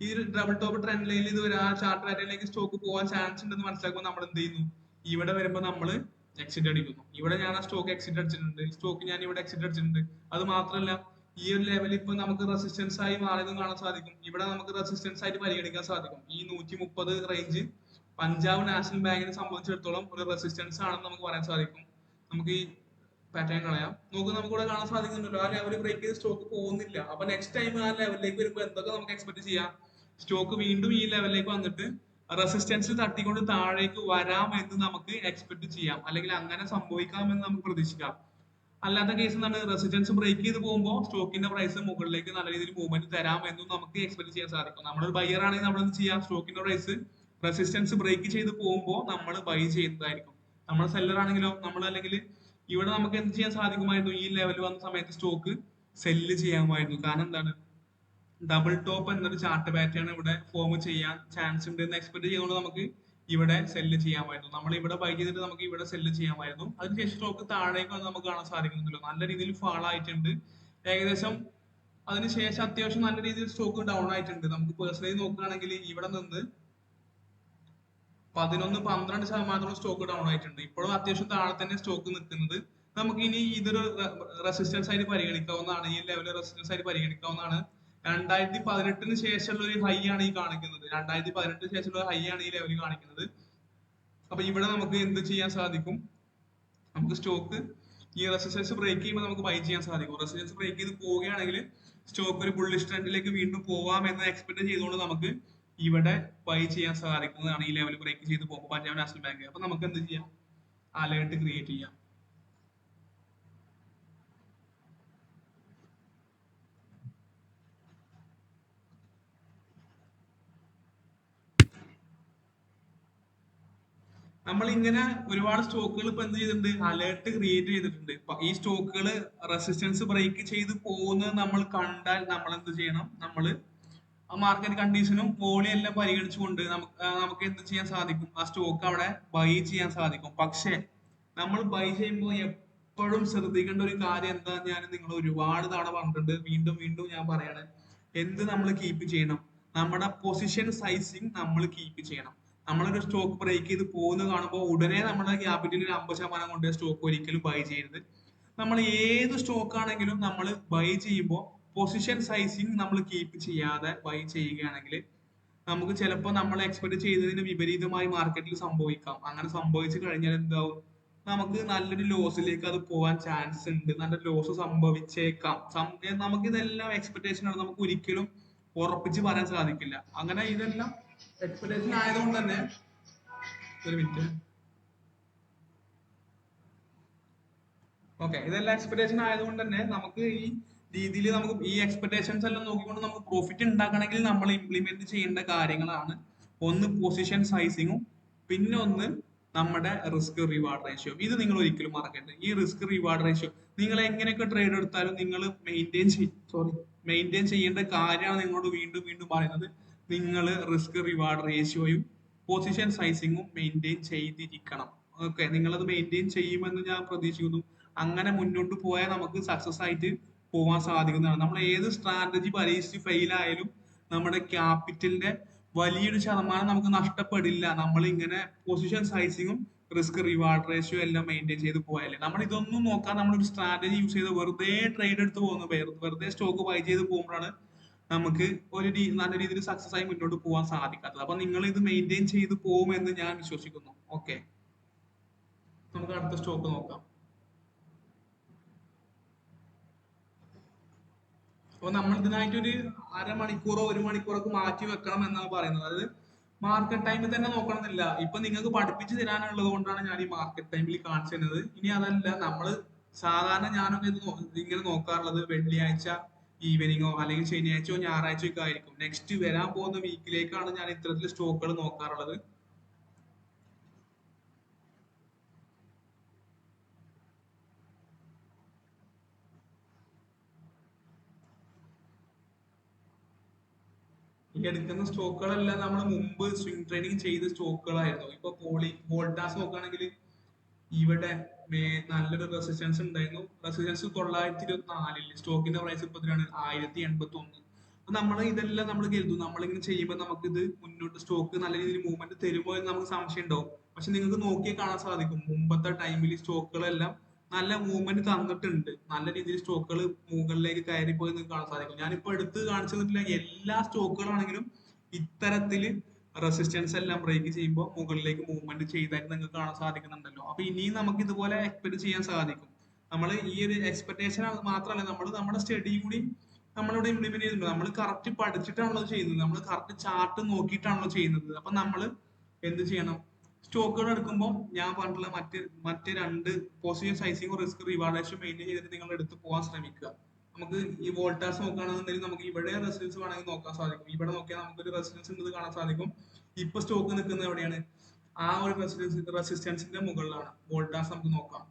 ഈ ഒരു ഡബിൾ ടോപ്പ് ട്രെൻഡ് ലൈനിൽ ഇത് ആ ചാർട്ട് പാറ്റേണിലേക്ക് സ്റ്റോക്ക് പോകാൻ ചാൻസ് ഉണ്ടെന്ന് മനസ്സിലാക്കുമ്പോൾ നമ്മൾ എന്ത് ചെയ്യുന്നു? ഇവിടെ വരുമ്പോൾ നമ്മൾ എക്സിറ്റ് അടിക്കുന്നു. ഇവിടെ ഞാൻ ആ സ്റ്റോക്ക് എക്സിറ്റ് അടിച്ചിട്ടുണ്ട്, സ്റ്റോക്ക് ഞാൻ ഇവിടെ എക്സിറ്റ് അടിച്ചിട്ടുണ്ട്. അത് മാത്രമല്ല, ഈ ഒരു ലെവൽ ഇപ്പൊ നമുക്ക് റെസിസ്റ്റൻസ് ആയി മാറിയതും കാണാൻ സാധിക്കും. ഇവിടെ നമുക്ക് റെസിസ്റ്റൻസ് ആയിട്ട് പരിഗണിക്കാൻ സാധിക്കും. ഈ 130 റേഞ്ച് പഞ്ചാബ് നാഷണൽ ബാങ്കിനെ സംബന്ധിച്ചിടത്തോളം ഒരു റെസിസ്റ്റൻസ് ആണെന്ന് നമുക്ക് പറയാൻ സാധിക്കും. നമുക്ക് ഈ പാറ്റേൺ കളയാം. നമുക്ക് ഇവിടെ കാണാൻ സാധിക്കുന്നുണ്ടല്ലോ, ആ ലെവൽ ബ്രേക്ക് ചെയ്ത് സ്റ്റോക്ക് പോകുന്നില്ല. അപ്പൊ നെക്സ്റ്റ് ടൈം ആ ലെവലിലേക്ക് വരുമ്പോൾ എന്തൊക്കെ നമുക്ക് എക്സ്പെക്ട് ചെയ്യാം? സ്റ്റോക്ക് വീണ്ടും ഈ ലെവലിലേക്ക് വന്നിട്ട് റെസിസ്റ്റൻസ് തട്ടിക്കൊണ്ട് താഴേക്ക് വരാം എന്ന് നമുക്ക് എക്സ്പെക്ട് ചെയ്യാം, അല്ലെങ്കിൽ അങ്ങനെ സംഭവിക്കാമെന്ന് നമുക്ക് പ്രതീക്ഷിക്കാം. അല്ലാത്ത കേസ് എന്താണ്? റെസിസ്റ്റൻസ് ബ്രേക്ക് ചെയ്ത് പോകുമ്പോൾ സ്റ്റോക്കിന്റെ പ്രൈസ് മുകളിലേക്ക് നല്ല രീതിയിൽ മൂവ്മെന്റ് തരാം എന്നും നമുക്ക് എക്സ്പെക്ട് ചെയ്യാൻ സാധിക്കും. നമ്മളൊരു ബയർ ആണെങ്കിൽ നമ്മൾ എന്ത് ചെയ്യാം? സ്റ്റോക്കിന്റെ പ്രൈസ് റെസിസ്റ്റൻസ് ബ്രേക്ക് ചെയ്ത് പോകുമ്പോൾ നമ്മൾ ബൈ ചെയ്യുന്നതായിരിക്കും. നമ്മൾ സെല്ലർ ആണെങ്കിലോ, നമ്മൾ അല്ലെങ്കിൽ ഇവിടെ നമുക്ക് എന്ത് ചെയ്യാൻ സാധിക്കുമായിരുന്നു? ഈ ലെവൽ വന്ന സമയത്ത് സ്റ്റോക്ക് സെല്ല് ചെയ്യാമായിരുന്നു. കാരണം എന്താണ്? ഡബിൾ ടോപ്പ് എന്നൊരു ചാർട്ട് പാറ്റേൺ ഇവിടെ ഫോം ചെയ്യാൻ ചാൻസ് ഉണ്ട് എന്ന് എക്സ്പെക്ട് ചെയ്യുന്നത് നമുക്ക് ഇവിടെ സെല്ല് ചെയ്യാമായിരുന്നു. നമ്മൾ ഇവിടെ ബൈ ചെയ്തിട്ട് നമുക്ക് ഇവിടെ സെല്ല് ചെയ്യാമായിരുന്നു. അതിനുശേഷം സ്റ്റോക്ക് താഴേക്ക് വന്ന് നമുക്ക് കാണാൻ സാധിക്കുന്നുണ്ടല്ലോ, നല്ല രീതിയിൽ ഫാൾ ആയിട്ടുണ്ട്. ഏകദേശം അതിനുശേഷം അത്യാവശ്യം നല്ല രീതിയിൽ സ്റ്റോക്ക് ഡൗൺ ആയിട്ടുണ്ട്. നമുക്ക് പേഴ്സണലി നോക്കുകയാണെങ്കിൽ ഇവിടെ നിന്ന് 11-12% സ്റ്റോക്ക് ഡൗൺ ആയിട്ടുണ്ട്. ഇപ്പോഴും അത്യാവശ്യം താഴെ തന്നെ സ്റ്റോക്ക് നിൽക്കുന്നത്. നമുക്ക് ഇനി ഇതൊരു റെസിസ്റ്റൻസ് ആയിട്ട് പരിഗണിക്കാവുന്നതാണ്, ഈ ലെവൽ റെസിസ്റ്റൻസ് ആയിട്ട് പരിഗണിക്കാവുന്നതാണ്. 2018 ശേഷമുള്ള ഒരു ഹൈ ആണ് ഈ കാണിക്കുന്നത്. 2018 ശേഷമുള്ള ഹൈ ആണ് ഈ ലെവൽ കാണിക്കുന്നത്. അപ്പൊ ഇവിടെ നമുക്ക് എന്ത് ചെയ്യാൻ സാധിക്കും? നമുക്ക് സ്റ്റോക്ക് ഈ റെസിസ്റ്റൻസ് ബ്രേക്ക് ചെയ്യുമ്പോൾ നമുക്ക് ബൈ ചെയ്യാൻ സാധിക്കും. റെസിസ്റ്റൻസ് ബ്രേക്ക് ചെയ്ത് പോവുകയാണെങ്കിൽ സ്റ്റോക്ക് ഒരു ബുള്ളിഷ് ട്രെൻഡിലേക്ക് വീണ്ടും പോവാം എന്ന് എക്സ്പെക്ട് ചെയ്തുകൊണ്ട് നമുക്ക് ഇവിടെ ബൈ ചെയ്യാൻ സാധിക്കുന്നതാണ്. ഈ ലെവൽ ബ്രേക്ക് ചെയ്ത് പോകുമ്പോൾ പഞ്ചാബ് നാഷണൽ ബാങ്ക്. അപ്പൊ നമുക്ക് എന്ത് ചെയ്യാം? അലേർട്ട് ക്രിയേറ്റ് ചെയ്യാം. നമ്മൾ ഇങ്ങനെ ഒരുപാട് സ്റ്റോക്കുകൾ ഇപ്പൊ എന്ത് ചെയ്തിട്ടുണ്ട്? അലേർട്ട് ക്രിയേറ്റ് ചെയ്തിട്ടുണ്ട്. ഈ സ്റ്റോക്കുകൾ റെസിസ്റ്റൻസ് ബ്രേക്ക് ചെയ്ത് പോകുന്നത് നമ്മൾ കണ്ടാൽ നമ്മൾ എന്ത് ചെയ്യണം? നമ്മൾ ആ മാർക്കറ്റ് കണ്ടീഷനും വോളിയം എല്ലാം പരിഗണിച്ചുകൊണ്ട് നമുക്ക് എന്ത് ചെയ്യാൻ സാധിക്കും? ആ സ്റ്റോക്ക് അവിടെ ബൈ ചെയ്യാൻ സാധിക്കും. പക്ഷെ നമ്മൾ ബൈ ചെയ്യുമ്പോൾ എപ്പോഴും ശ്രദ്ധിക്കേണ്ട ഒരു കാര്യം എന്താ, ഞാൻ നിങ്ങൾ ഒരുപാട് തവണ പറഞ്ഞിട്ടുണ്ട്, വീണ്ടും വീണ്ടും ഞാൻ പറയാണ്. എന്ത് നമ്മൾ കീപ്പ് ചെയ്യണം? നമ്മുടെ പൊസിഷൻ സൈസിങ് നമ്മൾ കീപ്പ് ചെയ്യണം. നമ്മളൊരു സ്റ്റോക്ക് ബ്രേക്ക് ചെയ്ത് പോകുന്നത് കാണുമ്പോൾ ഉടനെ നമ്മുടെ ക്യാപിറ്റലിൽ 50% കൊണ്ട് സ്റ്റോക്ക് ഒരിക്കലും ബൈ ചെയ്യരുത്. നമ്മൾ ഏത് സ്റ്റോക്ക് ആണെങ്കിലും നമ്മൾ ബൈ ചെയ്യുമ്പോൾ പൊസിഷൻ സൈസിങ് നമ്മൾ കീപ്പ് ചെയ്യാതെ ബൈ ചെയ്യുകയാണെങ്കിൽ നമുക്ക് ചിലപ്പോൾ നമ്മൾ എക്സ്പെക്ട് ചെയ്തതിന് വിപരീതമായി മാർക്കറ്റിൽ സംഭവിക്കാം. അങ്ങനെ സംഭവിച്ചു കഴിഞ്ഞാൽ എന്താവും? നമുക്ക് നല്ലൊരു ലോസിലേക്ക് അത് പോകാൻ ചാൻസ് ഉണ്ട്, നല്ല ലോസ് സംഭവിച്ചേക്കാം. നമുക്ക് ഇതെല്ലാം എക്സ്പെക്ടേഷൻ ആണ്, നമുക്ക് ഒരിക്കലും ഉറപ്പിച്ച് പറയാൻ സാധിക്കില്ല. അങ്ങനെ ഇതെല്ലാം എക്സ്പെക്ടേഷൻ ആയതുകൊണ്ട് തന്നെ, ഒരു മിനിറ്റ്, ഓക്കെ, ഇതെല്ലാം എക്സ്പെക്ടേഷൻ ആയതുകൊണ്ട് തന്നെ നമുക്ക് ഈ രീതിയിൽ നമുക്ക് ഈ എക്സ്പെക്ടേഷൻസ് എല്ലാം നോക്കിക്കൊണ്ട് നമുക്ക് പ്രോഫിറ്റ് ഉണ്ടാക്കണമെങ്കിൽ നമ്മൾ ഇംപ്ലിമെന്റ് ചെയ്യേണ്ട കാര്യങ്ങളാണ് ഒന്ന് പൊസിഷൻ സൈസിങ്ങും, പിന്നെ ഒന്ന് നമ്മുടെ റിസ്ക് റിവാർഡ് റേഷ്യോ. ഇത് നിങ്ങൾ ഒരിക്കലും മറക്കരുത്. ഈ റിസ്ക് റിവാർഡ് റേഷ്യോ നിങ്ങൾ എങ്ങനെയൊക്കെ ട്രേഡ് എടുത്താലും നിങ്ങൾ മെയിൻറ്റെയിൻ ചെയ്യേണ്ട കാര്യമാണ് നിങ്ങളോട് വീണ്ടും വീണ്ടും പറയുന്നത്. നിങ്ങൾ റിസ്ക് റിവാർഡ് റേഷ്യോയും പൊസിഷൻ സൈസിങ്ങും മെയിൻറ്റെയിൻ ചെയ്തിരിക്കണം. ഓക്കെ, നിങ്ങളത് മെയിൻറ്റെയിൻ ചെയ്യുമെന്ന് ഞാൻ പ്രതീക്ഷിക്കുന്നു. അങ്ങനെ മുന്നോട്ട് പോയാൽ നമുക്ക് സക്സസ് ആയിട്ട് പോവാൻ സാധിക്കുന്നതാണ്. നമ്മൾ ഏത് സ്ട്രാറ്റജി പരീക്ഷിച്ച് ഫെയിൽ ആയാലും നമ്മുടെ ക്യാപിറ്റലിന്റെ വലിയൊരു ശതമാനം നമുക്ക് നഷ്ടപ്പെടില്ല. നമ്മൾ ഇങ്ങനെ പൊസിഷൻ സൈസിങ്ങും റിസ്ക് റിവാർഡ് റേഷ്യോ എല്ലാം മെയിൻറ്റെയിൻ ചെയ്ത് പോയാലേ. നമ്മൾ ഇതൊന്നും നോക്കാൻ നമ്മളൊരു സ്ട്രാറ്റജി യൂസ് ചെയ്ത് വെറുതെ ട്രേഡ് എടുത്ത് പോകുന്നത്, വെറുതെ സ്റ്റോക്ക് ബൈ ചെയ്ത് പോകുമ്പോഴാണ് നമുക്ക് നല്ല രീതിയിൽ സക്സസ് ആയി മുന്നോട്ട് പോകാൻ സാധിക്കാത്തത്. അപ്പൊ നിങ്ങൾ ഇത് മെയിൻറ്റെയിൻ ചെയ്ത് പോകുമെന്ന് ഞാൻ വിശ്വസിക്കുന്നു. ഓക്കെ, നമുക്ക് അടുത്ത സ്റ്റോക്ക് നോക്കാം. അപ്പൊ നമ്മൾ ഇതിനായിട്ട് ഒരു അരമണിക്കൂറോ ഒരു മണിക്കൂറൊക്കെ മാറ്റി വെക്കണം എന്നാണ് പറയുന്നത്. അതായത് മാർക്കറ്റ് ടൈമിൽ തന്നെ നോക്കണമെന്നില്ല. ഇപ്പൊ നിങ്ങൾക്ക് പഠിപ്പിച്ചു തരാനുള്ളത് കൊണ്ടാണ് ഞാൻ ഈ മാർക്കറ്റ് ടൈമിൽ കാണിച്ചു തരുന്നത്. ഇനി അതല്ല, നമ്മള് സാധാരണ ഞാനൊക്കെ ഇങ്ങനെ നോക്കാറുള്ളത് വെള്ളിയാഴ്ച ഈവനിങ്ങോ അല്ലെങ്കിൽ ശനിയാഴ്ചയോ ഞായറാഴ്ചയോ ഒക്കെ ആയിരിക്കും. നെക്സ്റ്റ് വരാൻ പോകുന്ന വീക്കിലേക്കാണ് ഞാൻ ഇത്തരത്തിൽ സ്റ്റോക്കുകൾ നോക്കാറുള്ളത്. ഈ എടുക്കുന്ന സ്റ്റോക്കുകളെല്ലാം നമ്മൾ മുമ്പ് സ്വിംഗ് ട്രേഡിംഗ് ചെയ്ത സ്റ്റോക്കുകളായിരുന്നു. ഇപ്പൊ വോൾട്ടാസ് നോക്കുകയാണെങ്കിൽ ഇവിടെ നല്ലൊരു റെസിസ്റ്റൻസ് ഉണ്ടായിരുന്നു. റെസിസ്റ്റൻസ് 924 സ്റ്റോക്കിന്റെ പ്രൈസ് ഇപ്പൊ എത്രയാണ്? 1081. അപ്പൊ നമ്മൾ ഇതെല്ലാം നമ്മൾ കരുതും നമ്മളിങ്ങനെ ചെയ്യുമ്പോൾ നമുക്ക് ഇത് മുന്നോട്ട് സ്റ്റോക്ക് നല്ല രീതിയിൽ മൂവ്മെന്റ് തരുമോ എന്ന് നമുക്ക് സംശയം ഉണ്ടാവും. പക്ഷെ നിങ്ങൾക്ക് നോക്കിയാൽ കാണാൻ സാധിക്കും മുമ്പത്തെ ടൈമിൽ സ്റ്റോക്കുകളെല്ലാം നല്ല മൂവ്മെന്റ് തന്നിട്ടുണ്ട്. നല്ല രീതിയിൽ സ്റ്റോക്കുകൾ മുകളിലേക്ക് കയറിപ്പോയി നിങ്ങൾക്ക് കാണാൻ സാധിക്കും. ഞാനിപ്പോ എടുത്ത് കാണിച്ചു തന്നിട്ടില്ല എല്ലാ സ്റ്റോക്കുകളാണെങ്കിലും ഇത്തരത്തില് റെസിസ്റ്റൻസ് എല്ലാം ബ്രേക്ക് ചെയ്യുമ്പോൾ മുകളിലേക്ക് മൂവ്മെന്റ് ചെയ്തായിട്ട് നിങ്ങൾക്ക് കാണാൻ സാധിക്കുന്നുണ്ടല്ലോ. അപ്പൊ ഇനിയും നമുക്ക് ഇതുപോലെ എക്സ്പെക്ട് ചെയ്യാൻ സാധിക്കും. നമ്മൾ ഈ ഒരു എക്സ്പെക്ടേഷൻ മാത്രമല്ല, നമ്മൾ നമ്മുടെ സ്റ്റഡി കൂടി നമ്മളിവിടെ ഇംപ്ലിമെന്റ് ചെയ്യുന്നുണ്ട്. നമ്മൾ കറക്റ്റ് പഠിച്ചിട്ടാണല്ലോ ചെയ്യുന്നത്, നമ്മൾ കറക്റ്റ് ചാർട്ട് നോക്കിയിട്ടാണല്ലോ ചെയ്യുന്നത്. അപ്പൊ നമ്മൾ എന്ത് ചെയ്യണം? സ്റ്റോക്കുകൾ എടുക്കുമ്പോൾ ഞാൻ പറഞ്ഞിട്ടുള്ള മറ്റ് രണ്ട് പോസിറ്റീവ് സൈസിങ് റിസ്ക് റിവാർഡേഷൻ മെയിൻറ്റെയിൻ ചെയ്തിട്ട് നിങ്ങൾ എടുത്ത് പോകാൻ ശ്രമിക്കുക. നമുക്ക് ഈ വോൾട്ടാസ് നോക്കുകയാണെന്നുണ്ടെങ്കിൽ നമുക്ക് ഇവിടെ റെസിസ്റ്റൻസ് വേണമെങ്കിൽ നോക്കാൻ സാധിക്കും. ഇവിടെ നോക്കിയാൽ നമുക്ക് ഒരു റെസിസ്റ്റൻസ് ഉണ്ടെന്ന് കാണാൻ സാധിക്കും. ഇപ്പൊ സ്റ്റോക്ക് നിൽക്കുന്നത് എവിടെയാണ്? ആ ഒരു റെസിസ്റ്റൻസിന്റെ മുകളിലാണ്. വോൾട്ടാസ് നമുക്ക് നോക്കാം.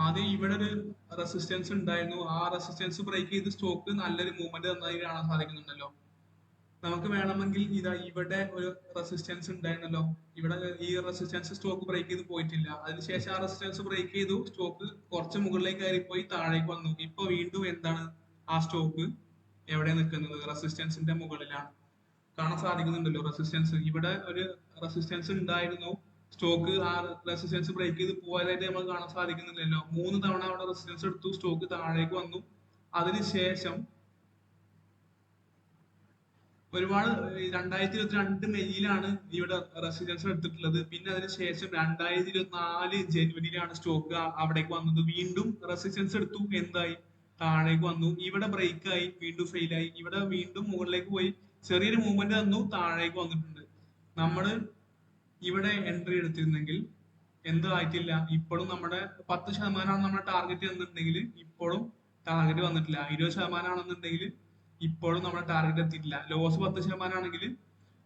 ആദ്യം ഇവിടെ ഒരു റെസിസ്റ്റൻസ് ഉണ്ടായിരുന്നു. ആ റെസിസ്റ്റൻസ് ബ്രേക്ക് ചെയ്ത് സ്റ്റോക്ക് നല്ലൊരു മൂവ്മെന്റ് നന്നായി കാണാൻ സാധിക്കുന്നുണ്ടല്ലോ. നമുക്ക് വേണമെങ്കിൽ ഇതാ ഇവിടെ ഒരു റെസിസ്റ്റൻസ് ഉണ്ടായിരുന്നല്ലോ. ഇവിടെ ഈ റെസിസ്റ്റൻസ് സ്റ്റോക്ക് ബ്രേക്ക് ചെയ്ത് പോയിട്ടില്ല. അതിനുശേഷം ആ റെസിസ്റ്റൻസ് ബ്രേക്ക് ചെയ്തു, സ്റ്റോക്ക് കുറച്ച് മുകളിലേക്ക് കയറിപ്പോയി താഴേക്ക് വന്നു. ഇപ്പൊ വീണ്ടും എന്താണ് ആ സ്റ്റോക്ക് എവിടെ നിൽക്കുന്നത്? റെസിസ്റ്റൻസിന്റെ മുകളിലാണ്. കാണാൻ സാധിക്കുന്നുണ്ടല്ലോ റെസിസ്റ്റൻസ്. ഇവിടെ ഒരു റെസിസ്റ്റൻസ് ഉണ്ടായിരുന്നു. സ്റ്റോക്ക് ആ റെസിസ്റ്റൻസ് ബ്രേക്ക് ചെയ്ത് പോയതായിട്ട് നമ്മൾ കാണാൻ സാധിക്കുന്നില്ലല്ലോ. 3 തവണ അവിടെ റെസിസ്റ്റൻസ് എടുത്തു, സ്റ്റോക്ക് താഴേക്ക് വന്നു. അതിനുശേഷം ഒരുപാട് 2022 മെയ്യിലാണ് ഇവിടെ റെസിഡൻസ് എടുത്തിട്ടുള്ളത്. പിന്നെ അതിനുശേഷം 2024 ജനുവരിയിലാണ് സ്റ്റോക്ക് അവിടേക്ക് വന്നത്. വീണ്ടും റെസിസ്റ്റൻസ് എടുത്തു, എന്തായി? താഴേക്ക് വന്നു. ഇവിടെ ബ്രേക്ക് ആയി, വീണ്ടും ഫെയിൽ ആയി. ഇവിടെ വീണ്ടും മുകളിലേക്ക് പോയി ചെറിയൊരു മൂവ്മെന്റ് തന്നു, താഴേക്ക് വന്നിട്ടുണ്ട്. നമ്മള് ഇവിടെ എൻട്രി എടുത്തിരുന്നെങ്കിൽ എന്തും ആയിട്ടില്ല. ഇപ്പോഴും നമ്മുടെ 10% നമ്മുടെ ടാർഗറ്റ് എന്നുണ്ടെങ്കിൽ ഇപ്പോഴും ടാർഗറ്റ് വന്നിട്ടില്ല. 20% ആണെന്നുണ്ടെങ്കിൽ ഇപ്പോഴും നമ്മുടെ ടാർഗറ്റ് എത്തിയിട്ടില്ല. ലോസ് 10% ആണെങ്കിൽ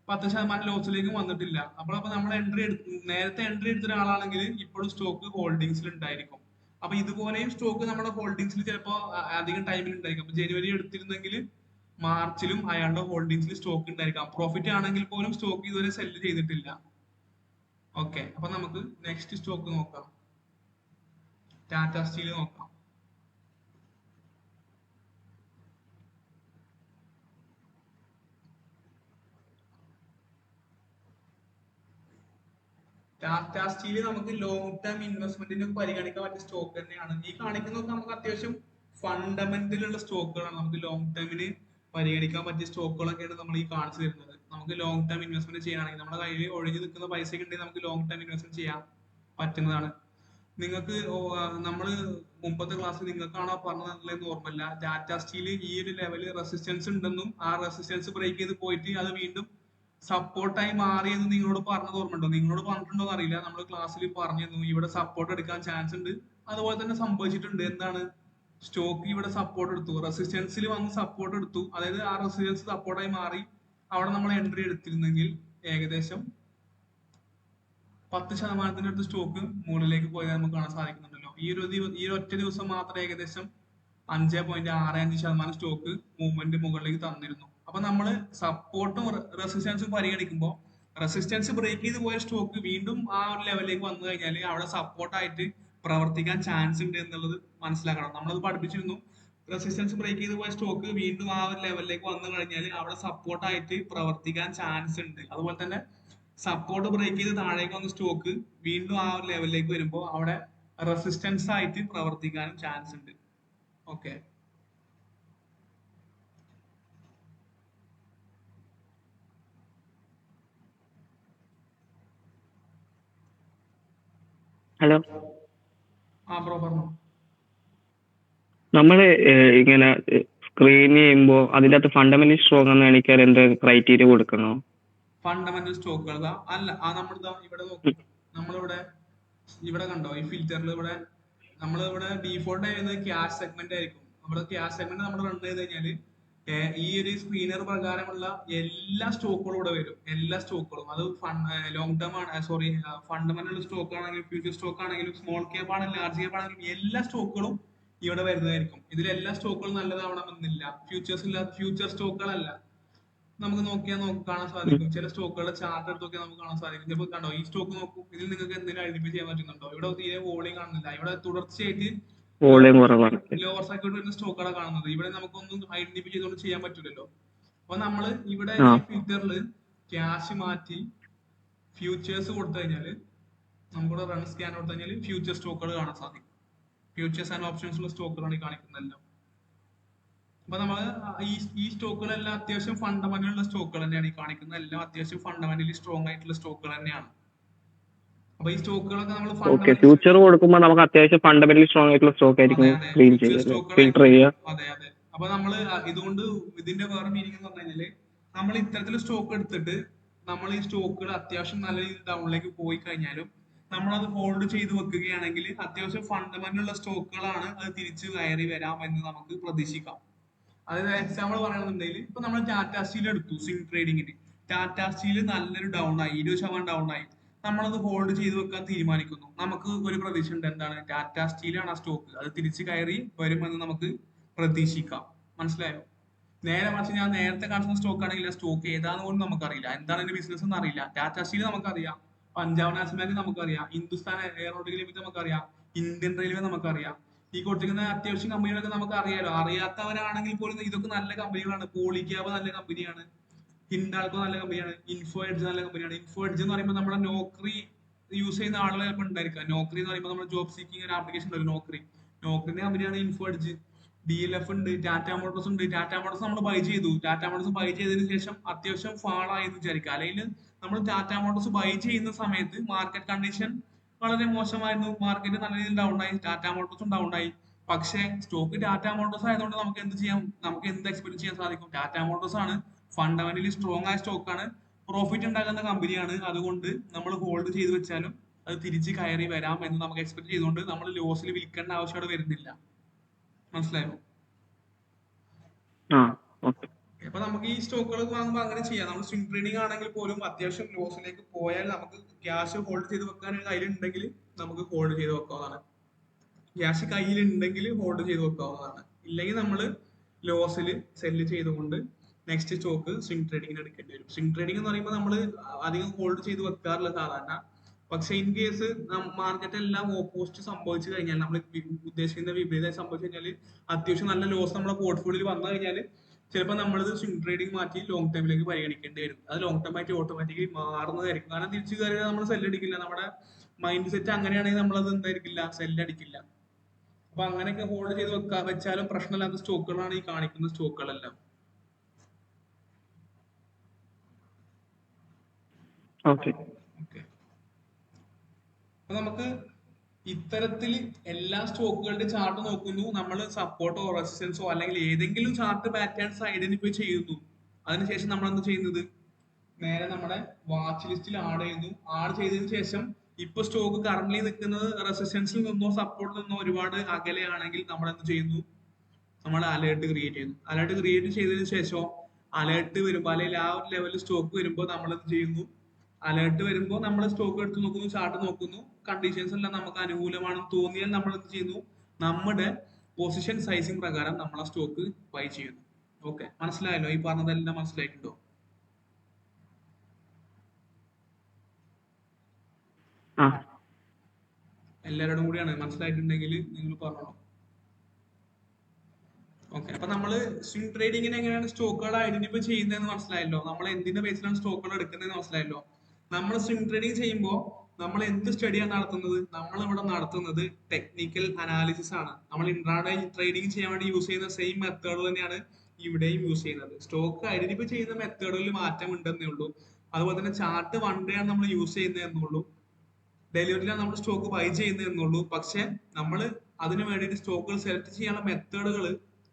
10% ലോസിലേക്ക് വന്നിട്ടില്ല. അപ്പൊ നമ്മൾ നേരത്തെ എൻട്രി എടുത്ത ഒരാളാണെങ്കിൽ ഇപ്പോഴും സ്റ്റോക്ക് ഹോൾഡിങ്സിൽ ഉണ്ടായിരിക്കും. അപ്പൊ ഇതുപോലെയും സ്റ്റോക്ക് നമ്മുടെ ഹോൾഡിങ്സിൽ ചിലപ്പോ അധികം ടൈമിൽ ഉണ്ടായിരിക്കും. അപ്പൊ ജനുവരി എടുത്തിരുന്നെങ്കിൽ മാർച്ചിലും അയാളുടെ ഹോൾഡിങ്സിൽ സ്റ്റോക്ക് ഉണ്ടായിരിക്കാം. പ്രോഫിറ്റ് ആണെങ്കിൽ പോലും സ്റ്റോക്ക് ഇതുവരെ സെല്ല് ചെയ്തിട്ടില്ല. ഓക്കെ, അപ്പൊ നമുക്ക് നെക്സ്റ്റ് സ്റ്റോക്ക് നോക്കാം. ടാറ്റ സ്റ്റീൽ നോക്കാം. ടാറ്റ സ്റ്റീൽ നമുക്ക് ലോങ് ടേം ഇൻവെസ്റ്റ്മെന്റിന് പരിഗണിക്കാൻ പറ്റിയ സ്റ്റോക്ക് തന്നെയാണ്. ഈ കാണിക്കുന്നതൊക്കെ നമുക്ക് അത്യാവശ്യം ഫണ്ടമെന്റൽ ഉള്ള സ്റ്റോക്കുകളാണ്. നമുക്ക് ലോങ് ടേമിന് പരിഗണിക്കാൻ പറ്റിയ സ്റ്റോക്കുകളൊക്കെയാണ് നമ്മൾ ഈ കാണിച്ചു തരുന്നത്. നമുക്ക് ലോങ് ടേം ഇൻവെസ്റ്റ്മെന്റ് ചെയ്യാനാണെങ്കിൽ നമ്മുടെ കയ്യിൽ ഒഴിഞ്ഞു നിൽക്കുന്ന പൈസ ഉണ്ടെങ്കിൽ നമുക്ക് ലോങ് ടേം ഇൻവെസ്റ്റ്മെന്റ് ചെയ്യാൻ പറ്റുന്നതാണ്. നിങ്ങൾക്ക് നമ്മൾ മുമ്പത്തെ ക്ലാസ്സിൽ നിങ്ങൾക്കാണോ പറഞ്ഞതെന്ന് ഓർമ്മയില്ല. ടാറ്റ സ്റ്റീൽ ഈ ഒരു ലെവല് റെസിസ്റ്റൻസ് ഉണ്ടെന്നും ആ റെസിസ്റ്റൻസ് ബ്രേക്ക് ചെയ്ത് പോയിട്ട് അത് വീണ്ടും സപ്പോർട്ടായി മാറിയെന്ന് നിങ്ങളോട് പറഞ്ഞത് ഓർമ്മയുണ്ടോ? നിങ്ങളോട് പറഞ്ഞിട്ടുണ്ടോ എന്ന് അറിയില്ല. നമ്മൾ ക്ലാസ്സിൽ പറഞ്ഞിരുന്നു ഇവിടെ സപ്പോർട്ട് എടുക്കാൻ ചാൻസ് ഉണ്ട്. അതുപോലെ തന്നെ സംഭവിച്ചിട്ടുണ്ട്. എന്താണ്? സ്റ്റോക്ക് ഇവിടെ സപ്പോർട്ട് എടുത്തു, റെസിസ്റ്റൻസിൽ വന്ന് സപ്പോർട്ട് എടുത്തു. അതായത് ആ റെസിസ്റ്റൻസ് സപ്പോർട്ടായി മാറി അവിടെ നമ്മൾ എൻട്രി എടുത്തിരുന്നെങ്കിൽ ഏകദേശം 10% അടുത്ത് സ്റ്റോക്ക് മുകളിലേക്ക് പോയത് നമുക്ക് കാണാൻ സാധിക്കുന്നുണ്ടല്ലോ. ഈ ഒരു ഒറ്റ ദിവസം മാത്രം ഏകദേശം 5.65% സ്റ്റോക്ക് മൂവ്മെന്റ് മുകളിലേക്ക് തന്നിരുന്നു. അപ്പൊ നമ്മൾ സപ്പോർട്ടും റെസിസ്റ്റൻസും പരിഗണിക്കുമ്പോൾ റെസിസ്റ്റൻസ് ബ്രേക്ക് ചെയ്ത് പോയ സ്റ്റോക്ക് വീണ്ടും ആ ഒരു ലെവലിലേക്ക് വന്നു കഴിഞ്ഞാൽ അവിടെ സപ്പോർട്ടായിട്ട് പ്രവർത്തിക്കാൻ ചാൻസ് ഉണ്ട് എന്നുള്ളത് മനസ്സിലാക്കണം. നമ്മളത് പഠിപ്പിച്ചിരുന്നു. റെസിസ്റ്റൻസ് ബ്രേക്ക് ചെയ്ത് പോയ സ്റ്റോക്ക് വീണ്ടും ആ ഒരു ലെവലിലേക്ക് വന്നു കഴിഞ്ഞാൽ അവിടെ സപ്പോർട്ടായിട്ട് പ്രവർത്തിക്കാൻ ചാൻസ് ഉണ്ട്. അതുപോലെ തന്നെ സപ്പോർട്ട് ബ്രേക്ക് ചെയ്ത് താഴേക്ക് വന്ന സ്റ്റോക്ക് വീണ്ടും ആ ഒരു ലെവലിലേക്ക് വരുമ്പോൾ അവിടെ റെസിസ്റ്റൻസ് ആയിട്ട് പ്രവർത്തിക്കാനും ചാൻസ് ഉണ്ട്. ഓക്കെ. ഹലോ, ആ ബ്രോ പറഞ്ഞു. നമ്മൾ ഇങ്ങനെ സ്ക്രീൻ ചെയ്യുമ്പോൾ അതിൻ്റെ അകത്ത് ഫണ്ടമെന്റലി സ്ട്രോങ് എന്ന് കാണിക്കാൻ എന്ത് ക്രൈറ്റീരിയ കൊടുക്കണോ? ഫണ്ടമെന്റൽ സ്റ്റോക്കുകൾ അല്ല, ആ നമ്മളിതാ ഇവിടെ നോക്കും. നമ്മളിവിടെ ഇവിടെ കണ്ടോ ഈ ഫിൽറ്ററിൽ ഇവിടെ നമ്മളിവിടെ ഡീഫോൾട്ട് ചെയ്യുന്നത് ക്യാഷ് സെഗ്മെന്റ് ആയിരിക്കും. നമ്മുടെ ക്യാഷ് സെഗ്മെന്റ് നമ്മൾ റൺ ചെയ്ത് കഴിഞ്ഞാൽ ഈ ഒരു സ്ക്രീനർ പ്രകാരമുള്ള എല്ലാ സ്റ്റോക്കുകളും ഇവിടെ വരും. എല്ലാ സ്റ്റോക്കുകളും അത് ലോങ് ടേം ആണ്, സോറി, ഫണ്ടമെന്റൽ സ്റ്റോക്ക് ആണെങ്കിലും ഫ്യൂച്ചർ സ്റ്റോക്ക് ആണെങ്കിലും സ്മോൾ ക്യാപ്പ് ആണെങ്കിലും ലാർജ് ക്യാപ്പ് ആണെങ്കിലും എല്ലാ സ്റ്റോക്കുകളും ഇവിടെ വരുന്നതായിരിക്കും. ഇതിൽ എല്ലാ സ്റ്റോക്കുകളും നല്ലതാവണമെന്നില്ല. ഫ്യൂച്ചർ സ്റ്റോക്കുകളല്ല. നമുക്ക് നോക്കിയാൽ കാണാൻ സാധിക്കും. ചില സ്റ്റോക്കുകളുടെ ചാർട്ട് എടുത്ത് നോക്കിയാൽ നമുക്ക് കാണാൻ സാധിക്കും. ചിലപ്പോൾ കണ്ടോ ഈ സ്റ്റോക്ക് നോക്കൂ, ഇതിൽ നിങ്ങൾക്ക് എന്തെങ്കിലും ഐഡന്റിഫൈ ചെയ്യാൻ പറ്റുന്നുണ്ടോ? ഇവിടെ തീരെ വോളിയം കാണുന്നില്ല. ഇവിടെ തുടർച്ചയായിട്ട് വോളിയം കുറവാണ്. ലോവർ സർക്യൂട്ട് വരുന്ന സ്റ്റോക്കുകളാണ് കാണുന്നത്. ഇവിടെ നമുക്കൊന്നും ഐഡന്റിഫൈ ചെയ്തുകൊണ്ട് ചെയ്യാൻ പറ്റില്ലല്ലോ. അപ്പൊ നമ്മൾ ഇവിടെ ആ ഈ ഫിൽറ്ററിൽ ക്യാഷ് മാറ്റി ഫ്യൂച്ചേഴ്സ് കൊടുത്തു കഴിഞ്ഞാൽ നമുക്കിവിടെ റൺ സ്കാൻ കൊടുത്തു കഴിഞ്ഞാൽ ഫ്യൂച്ചർ സ്റ്റോക്കുകൾ കാണാൻ സാധിക്കും. ഫ്യൂച്ചേഴ്സ് ആൻഡ് ഓപ്ഷൻസുള്ള സ്റ്റോക്കുകളാണ് ഈ കാണിക്കുന്നതെല്ലാം. അപ്പൊ നമ്മൾ ഈ സ്റ്റോക്കുകളെല്ലാം അത്യാവശ്യം ഫണ്ടമെന്റൽ ഉള്ള സ്റ്റോക്കുകൾ തന്നെയാണ് ഈ കാണിക്കുന്നത്. എല്ലാം അത്യാവശ്യം ഫണ്ടമെന്റലി സ്ട്രോങ് ആയിട്ടുള്ള സ്റ്റോക്കുകൾ തന്നെയാണ്. അപ്പൊ ഈ സ്റ്റോക്കുകളൊക്കെ നമ്മൾ ഓക്കെ. ഫണ്ടമെന്റലി ഫ്യൂച്ചർ കൊടുക്കുമ്പോൾ നമുക്ക് അത്യാവശ്യം ഫണ്ടമെന്റലി സ്ട്രോങ് ആയിട്ടുള്ള സ്റ്റോക്ക് അതെ ആയിരിക്കും അതെ സ്ക്രീൻ ഫ്യൂച്ചർ ചെയ്യുക, ഫിൽട്ടർ സ്റ്റോക്കുകളായിരിക്കും. ചെയ്യുക. അതെ അതെ. അപ്പൊ നമ്മള് ഇതുകൊണ്ട് ഇതിന്റെ വേറെ മീനിങ് എന്ന് പറഞ്ഞു കഴിഞ്ഞാല് നമ്മൾ ഇത്തരത്തിൽ സ്റ്റോക്ക് എടുത്തിട്ട് നമ്മൾ ഈ സ്റ്റോക്കുകൾ അത്യാവശ്യം നല്ല രീതിയിൽ ഡൗണിലേക്ക് പോയി കഴിഞ്ഞാലും നമ്മളത് ഹോൾഡ് ചെയ്ത് വെക്കുകയാണെങ്കിൽ അത്യാവശ്യം ഫണ്ടമെന്റൽ ഉള്ള സ്റ്റോക്കുകളാണ് അത് തിരിച്ച് കയറി വരാം എന്ന് നമുക്ക് പ്രതീക്ഷിക്കാം. അതായത് എക്സാമ്പിൾ പറയുകയാണെന്നുണ്ടെങ്കിൽ ഇപ്പൊ നമ്മൾ ടാറ്റ സ്റ്റീൽ എടുത്തു സ്വിംഗ് ട്രേഡിങ്ങിന്. ടാറ്റ സ്റ്റീൽ നല്ലൊരു ഡൗൺ ആയി, 20% ഡൗൺ ആയി. നമ്മളത് ഹോൾഡ് ചെയ്ത് വെക്കാൻ തീരുമാനിക്കുന്നു. നമുക്ക് ഒരു പ്രതീക്ഷ ഉണ്ട്, എന്താണ്? ടാറ്റ സ്റ്റീലാണ് ആ സ്റ്റോക്ക്, അത് തിരിച്ച് കയറി വരുമെന്ന് നമുക്ക് പ്രതീക്ഷിക്കാം. മനസ്സിലായോ? നേരെ മറിച്ച് ഞാൻ നേരത്തെ കാണിച്ച സ്റ്റോക്ക് ആണെങ്കിൽ ആ സ്റ്റോക്ക് ഏതാന്ന് പോലും നമുക്കറിയില്ല, എന്താണ് അതിന്റെ ബിസിനസ് എന്ന് അറിയില്ല. ടാറ്റ സ്റ്റീൽ നമുക്കറിയാം, പഞ്ചാബ് നാഷണൽ ബാങ്ക് നമുക്കറിയാം, ഹിന്ദുസ്ഥാൻ എയറോനോട്ടിക്കൽ ലിമിറ്റഡ് നമുക്കറിയാം, ഇന്ത്യൻ റെയിൽവേ നമുക്കറിയാം. ഈ കൊടുത്തിരിക്കുന്ന അത്യാവശ്യം കമ്പനികളൊക്കെ നമുക്ക് അറിയാലോ. അറിയാത്തവരാണെങ്കിൽ പോലും ഇതൊക്കെ നല്ല കമ്പനികളാണ്. പോളിക്യാബ് നല്ല കമ്പനിയാണ്, ഹിൻഡാൽകോ നല്ല കമ്പനിയാണ്, ഇൻഫോ എഡ്ജ് നല്ല കമ്പനിയാണ്. ഇൻഫോ എഡ്ജ് എന്ന് പറയുമ്പോൾ നമ്മുടെ നോക്രി യൂസ് ചെയ്യുന്ന ആളുകൾ ചിലപ്പോൾ ഉണ്ടായിരിക്കാം. നോക്രി എന്ന് പറയുമ്പോൾ നമ്മുടെ ജോബ് സീക്കിംഗ് ഒരു ആപ്ലിക്കേഷൻ ഉണ്ടല്ലോ, നോക്രിന്റെ കമ്പനിയാണ് ഇൻഫോ എഡ്ജ്. DLF ഉണ്ട്, ടാറ്റ മോട്ടോഴ്സ് ഉണ്ട്. ടാറ്റ മോട്ടോഴ്സ് നമ്മൾ ബൈ ചെയ്തു. ടാറ്റ മോട്ടോഴ്സ് ബൈ ചെയ്തതിനു ശേഷം അത്യാവശ്യം ഫാൾ ആയി എന്ന് വിചാരിക്കുക. അല്ലെങ്കിൽ നമ്മൾ ടാറ്റ മോട്ടോഴ്സ് ബൈ ചെയ്യുന്ന സമയത്ത് മാർക്കറ്റ് കണ്ടീഷൻ വളരെ മോശമായിരുന്നു. മാർക്കറ്റ് നല്ല രീതിയിൽ ഡൗൺ ആയി, ടാറ്റ മോട്ടോഴ്സും ഡൗൺ ആയി. പക്ഷേ സ്റ്റോക്ക് ടാറ്റ മോട്ടോഴ്സ് ആയതുകൊണ്ട് നമുക്ക് എന്ത് ചെയ്യാം? നമുക്ക് എന്ത് എക്സ്പെക്ട് ചെയ്യാൻ സാധിക്കും? ടാറ്റ മോട്ടോഴ്സ് ആണ് ഫണ്ടമെന്റലി സ്ട്രോങ് ആയ സ്റ്റോക്കാണ്, പ്രോഫിറ്റ് ഉണ്ടാക്കുന്ന കമ്പനിയാണ്. അതുകൊണ്ട് നമ്മൾ ഹോൾഡ് ചെയ്ത് വെച്ചാലും അത് തിരിച്ച് കയറി വരാം എന്ന് നമുക്ക് എക്സ്പെക്ട് ചെയ്തുകൊണ്ട് നമ്മൾ ലോസിൽ വിൽക്കേണ്ട ആവശ്യം അവിടെ വരുന്നില്ല. മനസ്സിലായോ? ആ ഓക്കെ. അപ്പൊ നമുക്ക് ഈ സ്റ്റോക്കുകൾ വാങ്ങുമ്പോൾ അങ്ങനെ ചെയ്യാം. നമ്മൾ സ്വിംഗ് ട്രേഡിംഗ് ആണെങ്കിൽ പോലും അത്യാവശ്യം ലോസിലേക്ക് പോയാൽ നമുക്ക് ക്യാഷ് ഹോൾഡ് ചെയ്ത് വെക്കാൻ കയ്യിലുണ്ടെങ്കിൽ നമുക്ക് ഹോൾഡ് ചെയ്ത് വെക്കാവുന്നതാണ്. ക്യാഷ് കയ്യിലുണ്ടെങ്കിൽ ഹോൾഡ് ചെയ്ത് വെക്കാവുന്നതാണ്. ഇല്ലെങ്കിൽ നമ്മൾ ലോസിൽ സെല്ല് ചെയ്തുകൊണ്ട് നെക്സ്റ്റ് സ്റ്റോക്ക് സ്വിംഗ് ട്രേഡിങ്ങിന് എടുക്കേണ്ടി വരും. സ്വിംഗ് ട്രേഡിംഗ് എന്ന് പറയുമ്പോൾ നമ്മൾ അധികം ഹോൾഡ് ചെയ്ത് വെക്കാറില്ല സാധാരണ. പക്ഷെ ഇൻ കേസ് മാർക്കറ്റ് എല്ലാം ഓപ്പോസിറ്റ് സംഭവിച്ചു കഴിഞ്ഞാൽ, നമ്മൾ ഉദ്ദേശിക്കുന്ന വിപരീതമായി സംഭവിച്ചു കഴിഞ്ഞാൽ, അത്യാവശ്യം നല്ല ലോസ് നമ്മുടെ പോർട്ട്ഫോളിയോയിൽ വന്നു കഴിഞ്ഞാൽ ചിലപ്പോൾ നമ്മളിത് സ്വിംഗ് ട്രേഡിംഗ് മാറ്റി ലോങ് ടൈമിലേക്ക് പരിഗണിക്കേണ്ടി വരും. അത് ലോങ് ടൈം ആയിട്ട് ഓട്ടോമാറ്റിക്കലി മാറുന്നതായിരിക്കും. കാരണം തിരിച്ചു കയറി നമ്മൾ സെല്ല് അടിക്കില്ല. നമ്മുടെ മൈൻഡ് സെറ്റ് അങ്ങനെയാണെങ്കിൽ നമ്മളത് എന്തായിരിക്കില്ല, സെല്ല് അടിക്കില്ല. അപ്പൊ അങ്ങനെയൊക്കെ ഹോൾഡ് ചെയ്ത് വെച്ചാലും പ്രശ്നമില്ലാത്ത സ്റ്റോക്കുകളാണ് ഈ കാണിക്കുന്ന സ്റ്റോക്കുകളെല്ലാം. ഓക്കെ. ഓക്കെ. അപ്പൊ നമുക്ക് ഇത്തരത്തിൽ എല്ലാ സ്റ്റോക്കുകളുടെ ചാർട്ട് നോക്കുന്നു, നമ്മൾ സപ്പോർട്ടോ റെസിസ്റ്റൻസോ അല്ലെങ്കിൽ ഏതെങ്കിലും ചാർട്ട് പാറ്റേൺസ് ഐഡന്റിഫൈ ചെയ്യുന്നു. അതിനുശേഷം നമ്മൾ എന്ത് ചെയ്യുന്നത്, നേരെ നമ്മുടെ വാച്ച് ലിസ്റ്റിൽ ആഡ് ചെയ്യുന്നു. ആഡ് ചെയ്തതിനു ശേഷം ഇപ്പൊ സ്റ്റോക്ക് കറന്റ് നിൽക്കുന്നത് റെസിസ്റ്റൻസിൽ നിന്നോ സപ്പോർട്ടിൽ നിന്നോ ഒരുപാട് അകലെയാണെങ്കിൽ നമ്മൾ എന്ത് ചെയ്യുന്നു, നമ്മൾ അലേർട്ട് ക്രിയേറ്റ് ചെയ്യുന്നു. അലേർട്ട് ക്രിയേറ്റ് ചെയ്തതിനു ശേഷം അലേർട്ട് വരുമ്പോൾ അല്ലെങ്കിൽ ആ ഒരു ലെവലിൽ സ്റ്റോക്ക് വരുമ്പോൾ നമ്മൾ എന്ത് ചെയ്യുന്നു, അലേർട്ട് വരുമ്പോൾ നമ്മൾ സ്റ്റോക്ക് എടുത്ത് നോക്കുന്നു, ചാർട്ട് നോക്കുന്നു, കണ്ടീഷൻസ് എല്ലാം നമുക്ക് അനുകൂലമാണെന്ന് തോന്നിയാൽ നമ്മൾ എന്ത് ചെയ്യുന്നു, നമ്മുടെ പൊസിഷൻ സൈസിങ് പ്രകാരം നമ്മൾ ആ സ്റ്റോക്ക് ബൈ ചെയ്യുന്നു. ഓക്കെ, മനസ്സിലായല്ലോ? ഈ പറഞ്ഞതെല്ലാം മനസ്സിലായിട്ടുണ്ടോ? ആ എല്ലാവരോടും കൂടിയാണ് മനസ്സിലായിട്ടുണ്ടെങ്കിൽ നിങ്ങൾ പറഞ്ഞോളൂ. ഓക്കെ, അപ്പൊ നമ്മള് സ്വിംഗ് ട്രേഡിങ്ങിന് എങ്ങനെയാണ് സ്റ്റോക്കുകൾ ഐഡന്റിഫൈ ചെയ്യുന്നതെന്ന് മനസ്സിലായല്ലോ. നമ്മൾ എന്തിന്റെ ബേസിലാണ് സ്റ്റോക്കുകൾ എടുക്കുന്നതെന്ന് മനസ്സിലായല്ലോ. നമ്മൾ സ്വിംഗ് ട്രേഡിങ് ചെയ്യുമ്പോൾ നമ്മൾ എന്ത് സ്റ്റഡിയാണ് നടത്തുന്നത്? നമ്മൾ ഇവിടെ നടത്തുന്നത് ടെക്നിക്കൽ അനാലിസിസ് ആണ്. നമ്മൾ ഇൻട്രാഡേ ട്രേഡിംഗ് ചെയ്യാൻ വേണ്ടി യൂസ് ചെയ്യുന്ന സെയിം മെത്തേഡ് തന്നെയാണ് ഇവിടെയും യൂസ് ചെയ്യുന്നത്. സ്റ്റോക്ക് ഐഡന്റിഫൈ ചെയ്യുന്ന മെത്തേഡിൽ മാറ്റം ഉണ്ടെന്നേ ഉള്ളൂ. അതുപോലെ തന്നെ ചാർട്ട് വൺ ഡേ ആണ് നമ്മൾ യൂസ് ചെയ്യുന്നത് എന്നുള്ളൂ. ഡെലിവറിയിലാണ് നമ്മൾ സ്റ്റോക്ക് ബൈ ചെയ്യുന്നത് എന്നുള്ളൂ. പക്ഷെ നമ്മൾ അതിന് വേണ്ടിയിട്ട് സ്റ്റോക്കുകൾ സെലക്ട് ചെയ്യാനുള്ള മെത്തേഡുകൾ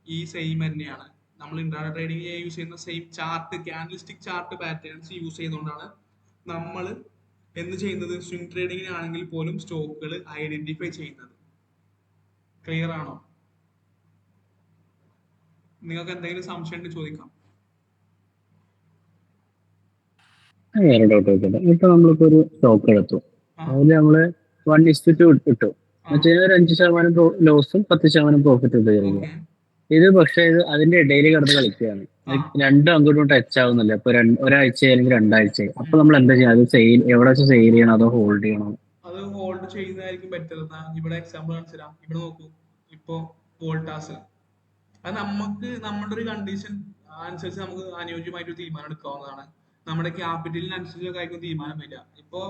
ഈ സെയിം തന്നെയാണ്. നമ്മൾ ഇൻട്രാഡേ ട്രേഡിംഗ് യൂസ് ചെയ്യുന്ന same chart, candlestick chart patterns use ചെയ്യുന്നതുകൊണ്ടാണ് നമ്മൾ എന്ത് ചെയ്യുന്നത്, സ്വിംഗ് ട്രേഡിങ്ങിനാണെങ്കിൽ പോലും സ്റ്റോക്കുകൾ ഐഡന്റിഫൈ ചെയ്യുന്നത്. ക്ലിയർ ആണോ? നിങ്ങൾക്ക് എന്തെങ്കിലും സംശയം ഉണ്ടെങ്കിൽ ചോദിക്കാം. വേറെ ഡൗട്ട് വെക്കട്ടെ. ഇപ്പൊ നമ്മളിപ്പോ ഒരു സ്റ്റോക്ക് എടുത്തു, ആ അതിൽ നമ്മള് 1:2 ഇട്ടു. ആ എന്നുവെച്ചാൽ ഒരു 5% ലോസും 10% പ്രോഫിറ്റ് ഇട്ട് തരിക. ഓക്കെ ഇത് പക്ഷേ ഇത് അതിന്റെ ഇടയിൽ കിടന്ന് കളിക്കുകയാണ്. ആ രണ്ടും അങ്ങോട്ടും ടച്ച് ആവുന്നില്ല. ഇപ്പൊ ഒരാഴ്ച അല്ലെങ്കിൽ 2 ആഴ്ച. അപ്പൊ നമ്മൾ എന്താ ചെയ്യുക? അത് സെയിൽ എവിടെ വെച്ച് സെയിൽ ചെയ്യണം, അതോ ഹോൾഡ് ചെയ്യണോ? അത് ഹോൾഡ് ചെയ്യുന്നതായിരിക്കും ബെറ്റർ. ഇവിടെ എക്സാമ്പിൾ കാണിച്ചു തരാം. ഇവിടെ നോക്കൂ, ഇപ്പോ വോൾട്ടാസ്, അത് നമുക്ക് നമ്മുടെ ഒരു കണ്ടീഷൻ അനുസരിച്ച് നമുക്ക് അനുയോജ്യമായിട്ട് തീരുമാനം എടുക്കാവുന്നതാണ്. നമ്മുടെ ക്യാപിറ്റലിനനുസരിച്ചൊക്കെ ആയിരിക്കും തീരുമാനം വരിക. ഇപ്പോ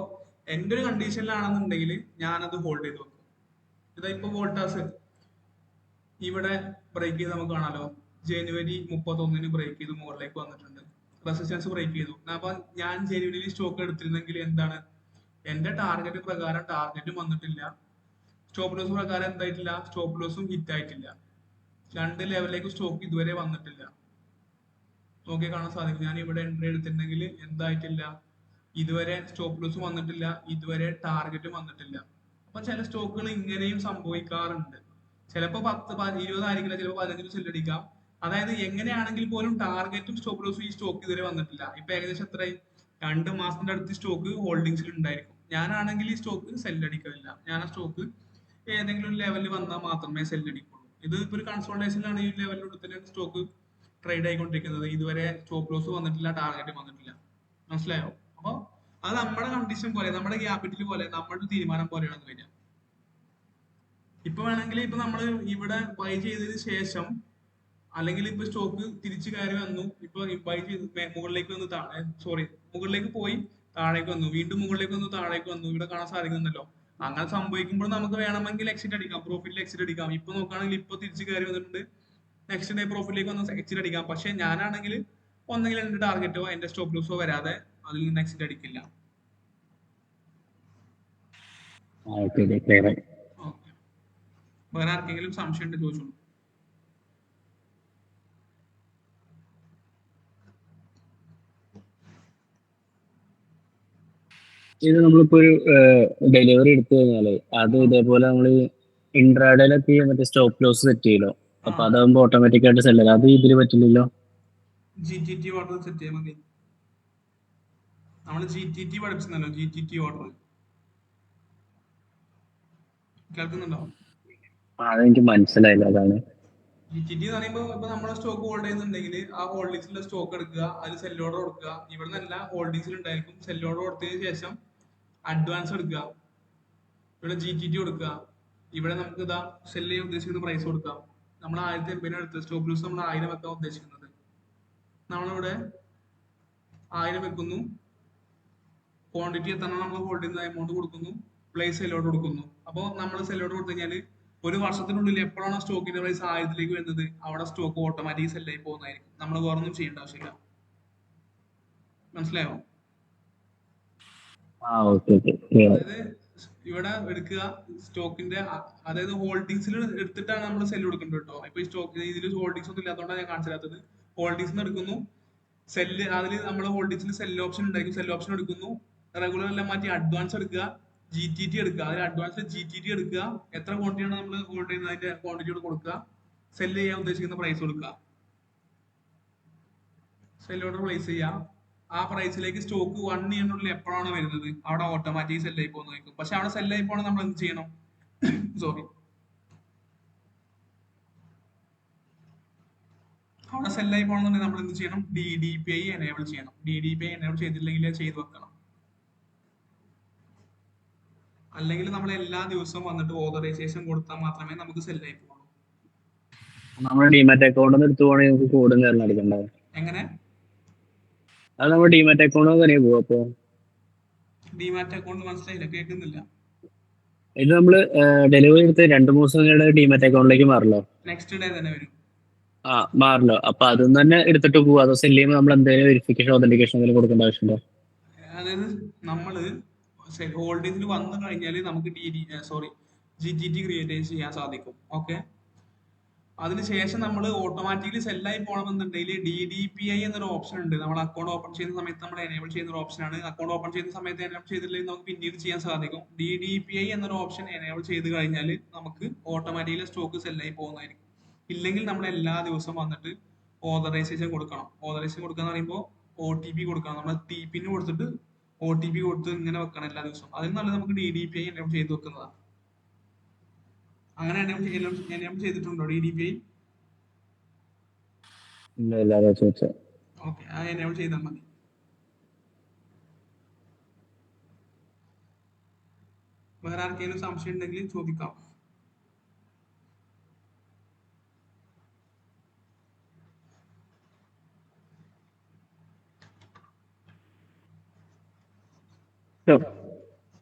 എന്റെ ഒരു കണ്ടീഷനിലാണെന്നുണ്ടെങ്കിൽ ഞാനത് ഹോൾഡ് ചെയ്ത് വെക്കും. ഇതാ ഇപ്പൊ വോൾട്ടാസ് ഇവിടെ ബ്രേക്ക് ചെയ്ത് നമുക്ക് കാണാലോ. ജനുവരി 31 ബ്രേക്ക് ചെയ്ത് മുകളിലേക്ക് വന്നിട്ടുണ്ട്, റെസിസ്റ്റൻസ് ബ്രേക്ക് ചെയ്തു. അപ്പൊ ഞാൻ ജനുവരിയിൽ സ്റ്റോക്ക് എടുത്തിരുന്നെങ്കിൽ എന്താണ്, എന്റെ ടാർഗറ്റ് പ്രകാരം ടാർഗറ്റും വന്നിട്ടില്ല, സ്റ്റോപ്പ് ലോസ് പ്രകാരം എന്തായിട്ടില്ല, സ്റ്റോപ്പ് ലോസും ഹിറ്റ് ആയിട്ടില്ല. രണ്ട് ലെവലിലേക്ക് സ്റ്റോക്ക് ഇതുവരെ വന്നിട്ടില്ല. നോക്കി കാണാൻ സാധിക്കും. ഞാൻ ഇവിടെ എൻട്രി എടുത്തിട്ടുണ്ടെങ്കിൽ എന്തായിട്ടില്ല, ഇതുവരെ സ്റ്റോപ്പ് ലോസ് വന്നിട്ടില്ല, ഇതുവരെ ടാർഗറ്റും വന്നിട്ടില്ല. അപ്പൊ ചില സ്റ്റോക്കുകൾ ഇങ്ങനെയും സംഭവിക്കാറുണ്ട്. ചിലപ്പോ 20 ആയിരിക്കില്ല, ചിലപ്പോൾ 15 സെൽ അടിക്കാം. അതായത് എങ്ങനെയാണെങ്കിൽ പോലും ടാർഗറ്റും സ്റ്റോപ്പ് ലോസും ഈ സ്റ്റോക്ക് ഇതുവരെ വന്നിട്ടില്ല. ഇപ്പൊ ഏകദേശം എത്രയായി, 2 മാസത്തിന്റെ അടുത്ത് സ്റ്റോക്ക് ഹോൾഡിംഗ്സിൽ ഉണ്ടായിരിക്കും. ഞാനാണെങ്കിൽ ഈ സ്റ്റോക്ക് സെല്ലടിക്കില്ല. ഞാൻ ആ സ്റ്റോക്ക് ഏതെങ്കിലും ഒരു ലെവലിൽ വന്നാൽ മാത്രമേ സെല്ലടിക്കുള്ളൂ. ഇത് ഇപ്പൊ ഒരു കൺസോൾട്ടേഷനിലാണ് ഈ ലെവലിലൂടെ തന്നെ സ്റ്റോക്ക് ട്രേഡ് ആയിക്കൊണ്ടിരിക്കുന്നത്. ഇതുവരെ സ്റ്റോപ്പ് ലോസ് വന്നിട്ടില്ല, ടാർഗറ്റ് വന്നിട്ടില്ല. മനസ്സിലായോ? അപ്പൊ അത് നമ്മുടെ കണ്ടീഷൻ പോലെ, നമ്മുടെ ക്യാപിറ്റൽ പോലെ, നമ്മുടെ തീരുമാനം പോലെയാണ് വരിക. ഇപ്പൊ വേണമെങ്കിൽ ഇപ്പൊ നമ്മൾ ഇവിടെ ബൈ ചെയ്തതിന് ശേഷം, അല്ലെങ്കിൽ ഇപ്പൊ സ്റ്റോക്ക് തിരിച്ചു കയറി വന്നു, ഇപ്പൊ ബൈ ചെയ്ത് മുകളിലേക്ക് വന്നു, സോറി മുകളിലേക്ക് പോയി താഴേക്ക് വന്നു, വീണ്ടും മുകളിലേക്ക് വന്നു, താഴേക്ക് വന്നു, ഇവിടെ കാണാൻ സാധിക്കുന്നുണ്ടല്ലോ. അങ്ങനെ സംഭവിക്കുമ്പോൾ നമുക്ക് വേണമെങ്കിൽ എക്സിറ്റ് അടിക്കാം, പ്രോഫിറ്റിൽ എക്സിറ്റ് അടിക്കാം. ഇപ്പൊ നോക്കുകയാണെങ്കിൽ ഇപ്പൊ തിരിച്ചു കയറി വന്നിട്ടുണ്ട്, നെക്സ്റ്റ് ഡേ പ്രോഫിറ്റിലേക്ക് വന്ന് എക്സിറ്റ് അടിക്കാം. പക്ഷെ ഞാനാണെങ്കിൽ ഒന്നെങ്കിൽ എന്റെ ടാർഗറ്റോ എന്റെ സ്റ്റോപ്പ് ലോസോ വരാതെ അതിൽ നിന്ന് എക്സിറ്റ് അടിക്കില്ല. ക്ലിയർ ആയി. ഓക്കെ, വേറെ ആർക്കെങ്കിലും സംശയം ഉണ്ട് ചോദിച്ചോളൂ. ഇത് നമ്മളിപ്പോ ഒരു ഡെലിവറി എടുത്തു കഴിഞ്ഞാല് അത് ഇതേപോലെ നമ്മൾ ഇൻട്രാഡേയിലൊക്കെ മറ്റേ സ്റ്റോപ്പ് ലോസ് സെറ്റ് ചെയ്യലോ, അപ്പൊ അതാകുമ്പോ ഓട്ടോമാറ്റിക് ആയിട്ട് സെല്ലർ, അത് ഇതിൽ പറ്റില്ലല്ലോ. GTT ഓർഡർ സെറ്റ് ചെയ്യാൻ മതി. നമ്മൾ GTT പഠിപ്പിച്ചല്ലോ, GTT ഓർഡർ കേൾക്കുന്നുണ്ടോ? അതെനിക്ക് മനസ്സിലായില്ല, അതാണ്. GTT എന്ന് പറയുമ്പോൾ ഇപ്പൊ നമ്മളെ സ്റ്റോക്ക് ഹോൾഡ് ചെയ്യുന്നുണ്ടെങ്കിൽ ആ ഹോൾഡിംഗ്സിലുള്ള സ്റ്റോക്ക് എടുക്കുക, അതിൽ സെൽ ഓർഡർ കൊടുക്കുക. ഇവിടെ നിന്നല്ല, ഹോൾഡിംഗ്സിൽ ഉണ്ടായിരിക്കും. സെൽ ഓർഡർ കൊടുത്തതിന് ശേഷം അഡ്വാൻസ് എടുക്കുക, ഇവിടെ GTT കൊടുക്കുക. ഇവിടെ നമുക്ക് ഇതാ സെല് ചെയ്യാൻ ഉദ്ദേശിക്കുന്ന പ്രൈസ് കൊടുക്കാം. നമ്മൾ 1080 എടുത്ത് സ്റ്റോപ്പ് ലോസ് നമ്മൾ 1000 വെക്കാൻ ഉദ്ദേശിക്കുന്നത്, നമ്മളിവിടെ 1000 വെക്കുന്നു. ക്വാണ്ടിറ്റി എത്ര നമ്മൾ ഹോൾഡ് ചെയ്യുന്ന എമൗണ്ട് കൊടുക്കുന്നു, പ്ലേസ് സെല്ലോട് കൊടുക്കുന്നു. അപ്പോൾ നമ്മൾ സെല്ലോട് കൊടുത്തു കഴിഞ്ഞാൽ ഒരു വർഷത്തിനുള്ളിൽ എപ്പോഴാണ് സ്റ്റോക്കിന്റെ പ്രൈസ് 1000ലേക്ക് വരുന്നത്, അവിടെ സ്റ്റോക്ക് ഓട്ടോമാറ്റിക് സെല്ലായി പോകുന്നതായിരിക്കും. നമ്മൾ വേറൊന്നും ചെയ്യേണ്ട ആവശ്യമില്ല. മനസ്സിലായോ? ഓക്കെ. അതായത് ഇവിടെ എടുക്കുക സ്റ്റോക്കിന്റെ, അതായത് ഹോൾഡിങ്സിൽ എടുത്തിട്ടാണ് നമ്മൾ സെല്ല് കൊടുക്കുന്നത് കേട്ടോ. ഇപ്പൊ ഈ സ്റ്റോക്ക് ഇതിൽ ഹോൾഡിങ്സ് ഒന്നും ഇല്ലാത്തതുകൊണ്ടാണ് ഞാൻ കാണിച്ചില്ലാത്തത്. ഹോൾഡിങ്സ് എടുക്കുന്നു, സെല്ല്, അതിൽ നമ്മൾ ഹോൾഡിങ്സിൽ സെല്ല് ഓപ്ഷൻ ഉണ്ടായിരിക്കും, സെല്ല് ഓപ്ഷൻ എടുക്കുന്നു. റെഗുലർ എല്ലാം മാറ്റി അഡ്വാൻസ് എടുക്കുക, GTT എടുക്കുക. അതിൽ അഡ്വാൻസ് GTT എടുക്കുക. എത്ര ക്വാണ്ടിറ്റിയാണ് നമ്മൾ ഹോൾഡ് ചെയ്യുന്നത് അതിന്റെ ക്വാണ്ടിറ്റിയോട് കൊടുക്കുക, സെല്ല് ചെയ്യാൻ ഉദ്ദേശിക്കുന്ന പ്രൈസ് കൊടുക്കുക, സെൽ ഓർഡർ പ്ലേസ് ചെയ്യാം. ആ പ്രൈസിലേക്ക് സ്റ്റോക്ക് 1 ഇയറിനുള്ളിൽ എപ്പോഴാണ് വരുന്നത് അവിടെ ഓട്ടോമാറ്റിക് സെല്ലായി പോകുന്നതായിരിക്കും. പക്ഷെ അവിടെ സെല്ലായി പോകണം നമ്മൾ എന്ത് ചെയ്യണം? സോറി, അവിടെ സെല്ലായി പോകണമെന്നുണ്ടെങ്കിൽ നമ്മൾ എന്ത് ചെയ്യണം? DDPI എനേബിൾ ചെയ്യണം. DDPI എനേബിൾ ചെയ്തില്ലെങ്കിൽ ചെയ്ത് വെക്കണം. അല്ലെങ്കിൽ നമ്മൾ എല്ലാ ദിവസവും വന്നിട്ട് ഓതറൈസേഷൻ കൊടുത്താൽ മാത്രമേ നമുക്ക് സെല്ലായി പോകുള്ളൂ. നമ്മുടെ ഡിമാറ്റ് അക്കൗണ്ട് എടുത്തു പോകണമെങ്കിൽ നമുക്ക് കോഡും കാരണം അടിക്കണ്ടാവും. എങ്ങനെ? അത് നമ്മുടെ ഡിമാറ്റ് അക്കൗണ്ട് തന്നെ പോകും. അപ്പൊ ഡിമാറ്റ് അക്കൗണ്ട് മനസ്സിലായില്ല, കേൾക്കുന്നില്ല. ഇത് നമ്മള് ഡെലിവറി എടുത്ത് 2-3 ദിവസം കഴിഞ്ഞാൽ ഡിമാറ്റ് അക്കൗണ്ടിലേക്ക് മാറല്ലോ. നെക്സ്റ്റ് ഡേ തന്നെ വരും. മാറല്ലോ. അപ്പൊ അതൊന്നും തന്നെ എടുത്തിട്ട് പോകും. അതോ സെല് ചെയ്യുമ്പോൾ നമ്മൾ എന്തെങ്കിലും വെരിഫിക്കേഷൻ ഒതന്റിക്കേഷൻ എന്തെങ്കിലും കൊടുക്കേണ്ട ആവശ്യമുണ്ടോ? അതായത് നമ്മള് ഹോൾഡിംഗിൽ വന്നു കഴിഞ്ഞാൽ നമുക്ക് GTT ക്രിയേറ്റ് ചെയ്യാൻ സാധിക്കും. ഓക്കെ, അതിനുശേഷം നമ്മൾ ഓട്ടോമാറ്റിക്കലി സെല്ലായി പോകണമെന്നുണ്ടെങ്കിൽ DDPI എന്നൊരു ഓപ്ഷൻ ഉണ്ട്. നമ്മൾ അക്കൗണ്ട് ഓപ്പൺ ചെയ്യുന്ന സമയത്ത് നമ്മൾ എനേബിൾ ചെയ്യുന്ന ഒരു ഓപ്ഷനാണ്. അക്കൗണ്ട് ഓപ്പൺ ചെയ്യുന്ന സമയത്ത് എനേബിൾ ചെയ്തില്ലെങ്കിൽ നമുക്ക് പിന്നീട് ചെയ്യാൻ സാധിക്കും. DDPI എന്നൊരു ഓപ്ഷൻ എനേബിൾ ചെയ്ത് കഴിഞ്ഞാൽ നമുക്ക് ഓട്ടോമാറ്റിക്കലി സ്റ്റോക്ക് സെല്ലായി പോകുന്നതായിരിക്കും. ഇല്ലെങ്കിൽ നമ്മൾ എല്ലാ ദിവസവും വന്നിട്ട് ഓതറൈസേഷൻ കൊടുക്കണം. ഓതറൈസേഷൻ കൊടുക്കുക എന്ന് പറയുമ്പോൾ OTP കൊടുക്കണം. നമ്മൾ TPIN കൊടുത്തിട്ട് OTP കൊടുത്ത് ഇങ്ങനെ വെക്കണം എല്ലാ ദിവസവും. അതിൽ നല്ലത് നമുക്ക് DDPI എനേബിൾ ചെയ്ത് വെക്കുന്നതാണ്. അങ്ങനെ എനേബിൾ ചെയ്തിട്ടുണ്ടോ DDPI? ഇല്ല, അതാ ചോദിച്ചത്. ഓക്കെ, ആ എനേബിൾ ചെയ്താൽ മതി. വേറെ ആർക്കെങ്കിലും സംശയം ഉണ്ടെങ്കിൽ ചോദിക്കാം.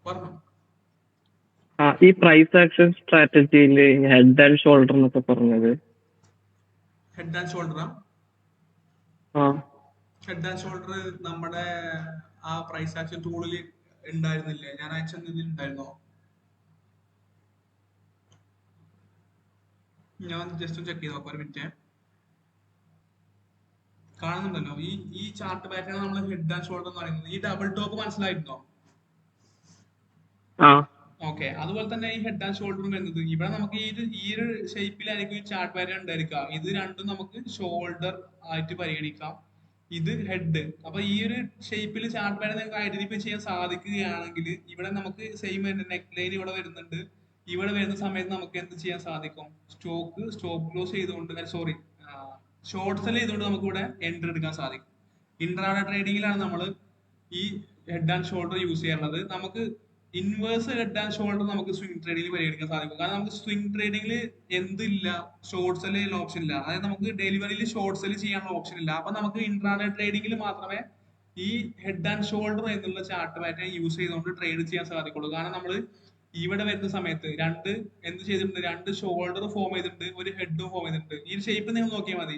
പറഞ്ഞു. ഈ പ്രൈസ് ആക്ഷൻ സ്ട്രാറ്റജിയിൽ ഹെഡ് ആൻഡ് ഷോൾഡർ എന്നൊക്കെ പറഞ്ഞത്, ഹെഡ് ആൻഡ് ഷോൾഡറാ? ആ ഹെഡ് ആൻഡ് ഷോൾഡർ നമ്മുടെ ആ പ്രൈസ് ആക്ഷൻ ടൂളിൽ ഉണ്ടായിരുന്നില്ലേ? ഞാൻ അയച്ചത് ഇതിൽ ഉണ്ടായിരുന്നോ? ഞാൻ ജസ്റ്റ് ചെക്ക് ചെയ്ത് നോക്കാം, ഒരു മിനിറ്റ്. കാണുന്നുണ്ടല്ലോ ഈ ചാർട്ട് പാറ്റേൺ നമ്മൾ ഹെഡ് ആൻഡ് ഷോൾഡർ എന്ന് പറയുന്നത്. ഈ ഡബിൾ ടോപ്പ് മനസ്സിലായിരുന്നോ? ആ ഓക്കെ, അതുപോലെ തന്നെ ഈ ഹെഡ് ആൻഡ് ഷോൾഡറും വരുന്നത് ഇവിടെ നമുക്ക് ഈ ഒരു ഷേപ്പിലായിരിക്കും ഈ ചാർട്ട് പാറ്റേൺ ഉണ്ടായിരിക്കുക. ഇത് രണ്ടും നമുക്ക് ഷോൾഡർ ആയിട്ട് പരിഗണിക്കാം, ഇത് ഹെഡ്. അപ്പൊ ഈ ഒരു ഷേപ്പിൽ ചാർട്ട് പാറ്റേൺ നിങ്ങൾക്ക് ഐഡന്റിഫൈ ചെയ്യാൻ സാധിക്കുകയാണെങ്കിൽ ഇവിടെ നമുക്ക് സെയിം നെക്ക് ലൈൻ ഇവിടെ വരുന്നുണ്ട്. ഇവിടെ വരുന്ന സമയത്ത് നമുക്ക് എന്ത് ചെയ്യാൻ സാധിക്കും? സ്റ്റോപ്പ് ക്ലോസ് ചെയ്തുകൊണ്ട്, സോറി, ഷോർട്ട് സെൽ ചെയ്തുകൊണ്ട് നമുക്ക് ഇവിടെ എൻട്രി എടുക്കാൻ സാധിക്കും. ഇൻട്രാഡേ ട്രേഡിംഗിലാണ് നമ്മൾ ഈ ഹെഡ് ആൻഡ് ഷോൾഡർ യൂസ് ചെയ്യാറുള്ളത്. നമുക്ക് ഇൻവേഴ്സ് ഹെഡ് ആൻഡ് ഷോൾഡർ നമുക്ക് സ്വിംഗ് ട്രേഡിംഗിൽ പരിഗണിക്കാൻ സാധിക്കും. കാരണം നമുക്ക് സ്വിംഗ് ട്രേഡിംഗിൽ എന്തില്ല? ഷോർട്ട് സെൽ ചെയ്യാനുള്ള ഓപ്ഷൻ ഇല്ല. അതായത് നമുക്ക് ഡെലിവറിയിൽ ഷോർട്ട് സെൽ ചെയ്യാനുള്ള ഓപ്ഷൻ ഇല്ല. അപ്പൊ നമുക്ക് ഇൻട്രാഡേ ട്രേഡിംഗിൽ മാത്രമേ ഈ ഹെഡ് ആൻഡ് ഷോൾഡർ എന്നുള്ള ചാർട്ട് പാറ്റേൺ യൂസ് ചെയ്തുകൊണ്ട് ട്രേഡ് ചെയ്യാൻ സാധിക്കുള്ളൂ. കാരണം നമ്മൾ ഇവിടെ വരുന്ന സമയത്ത് എന്ത് ചെയ്തിട്ടുണ്ട്? 2 ഷോൾഡർ ഫോം ചെയ്തിട്ടുണ്ട്, ഒരു ഹെഡ് ഫോം ചെയ്തിട്ടുണ്ട്. ഈ ഷേപ്പ് നിങ്ങൾ നോക്കിയാൽ മതി.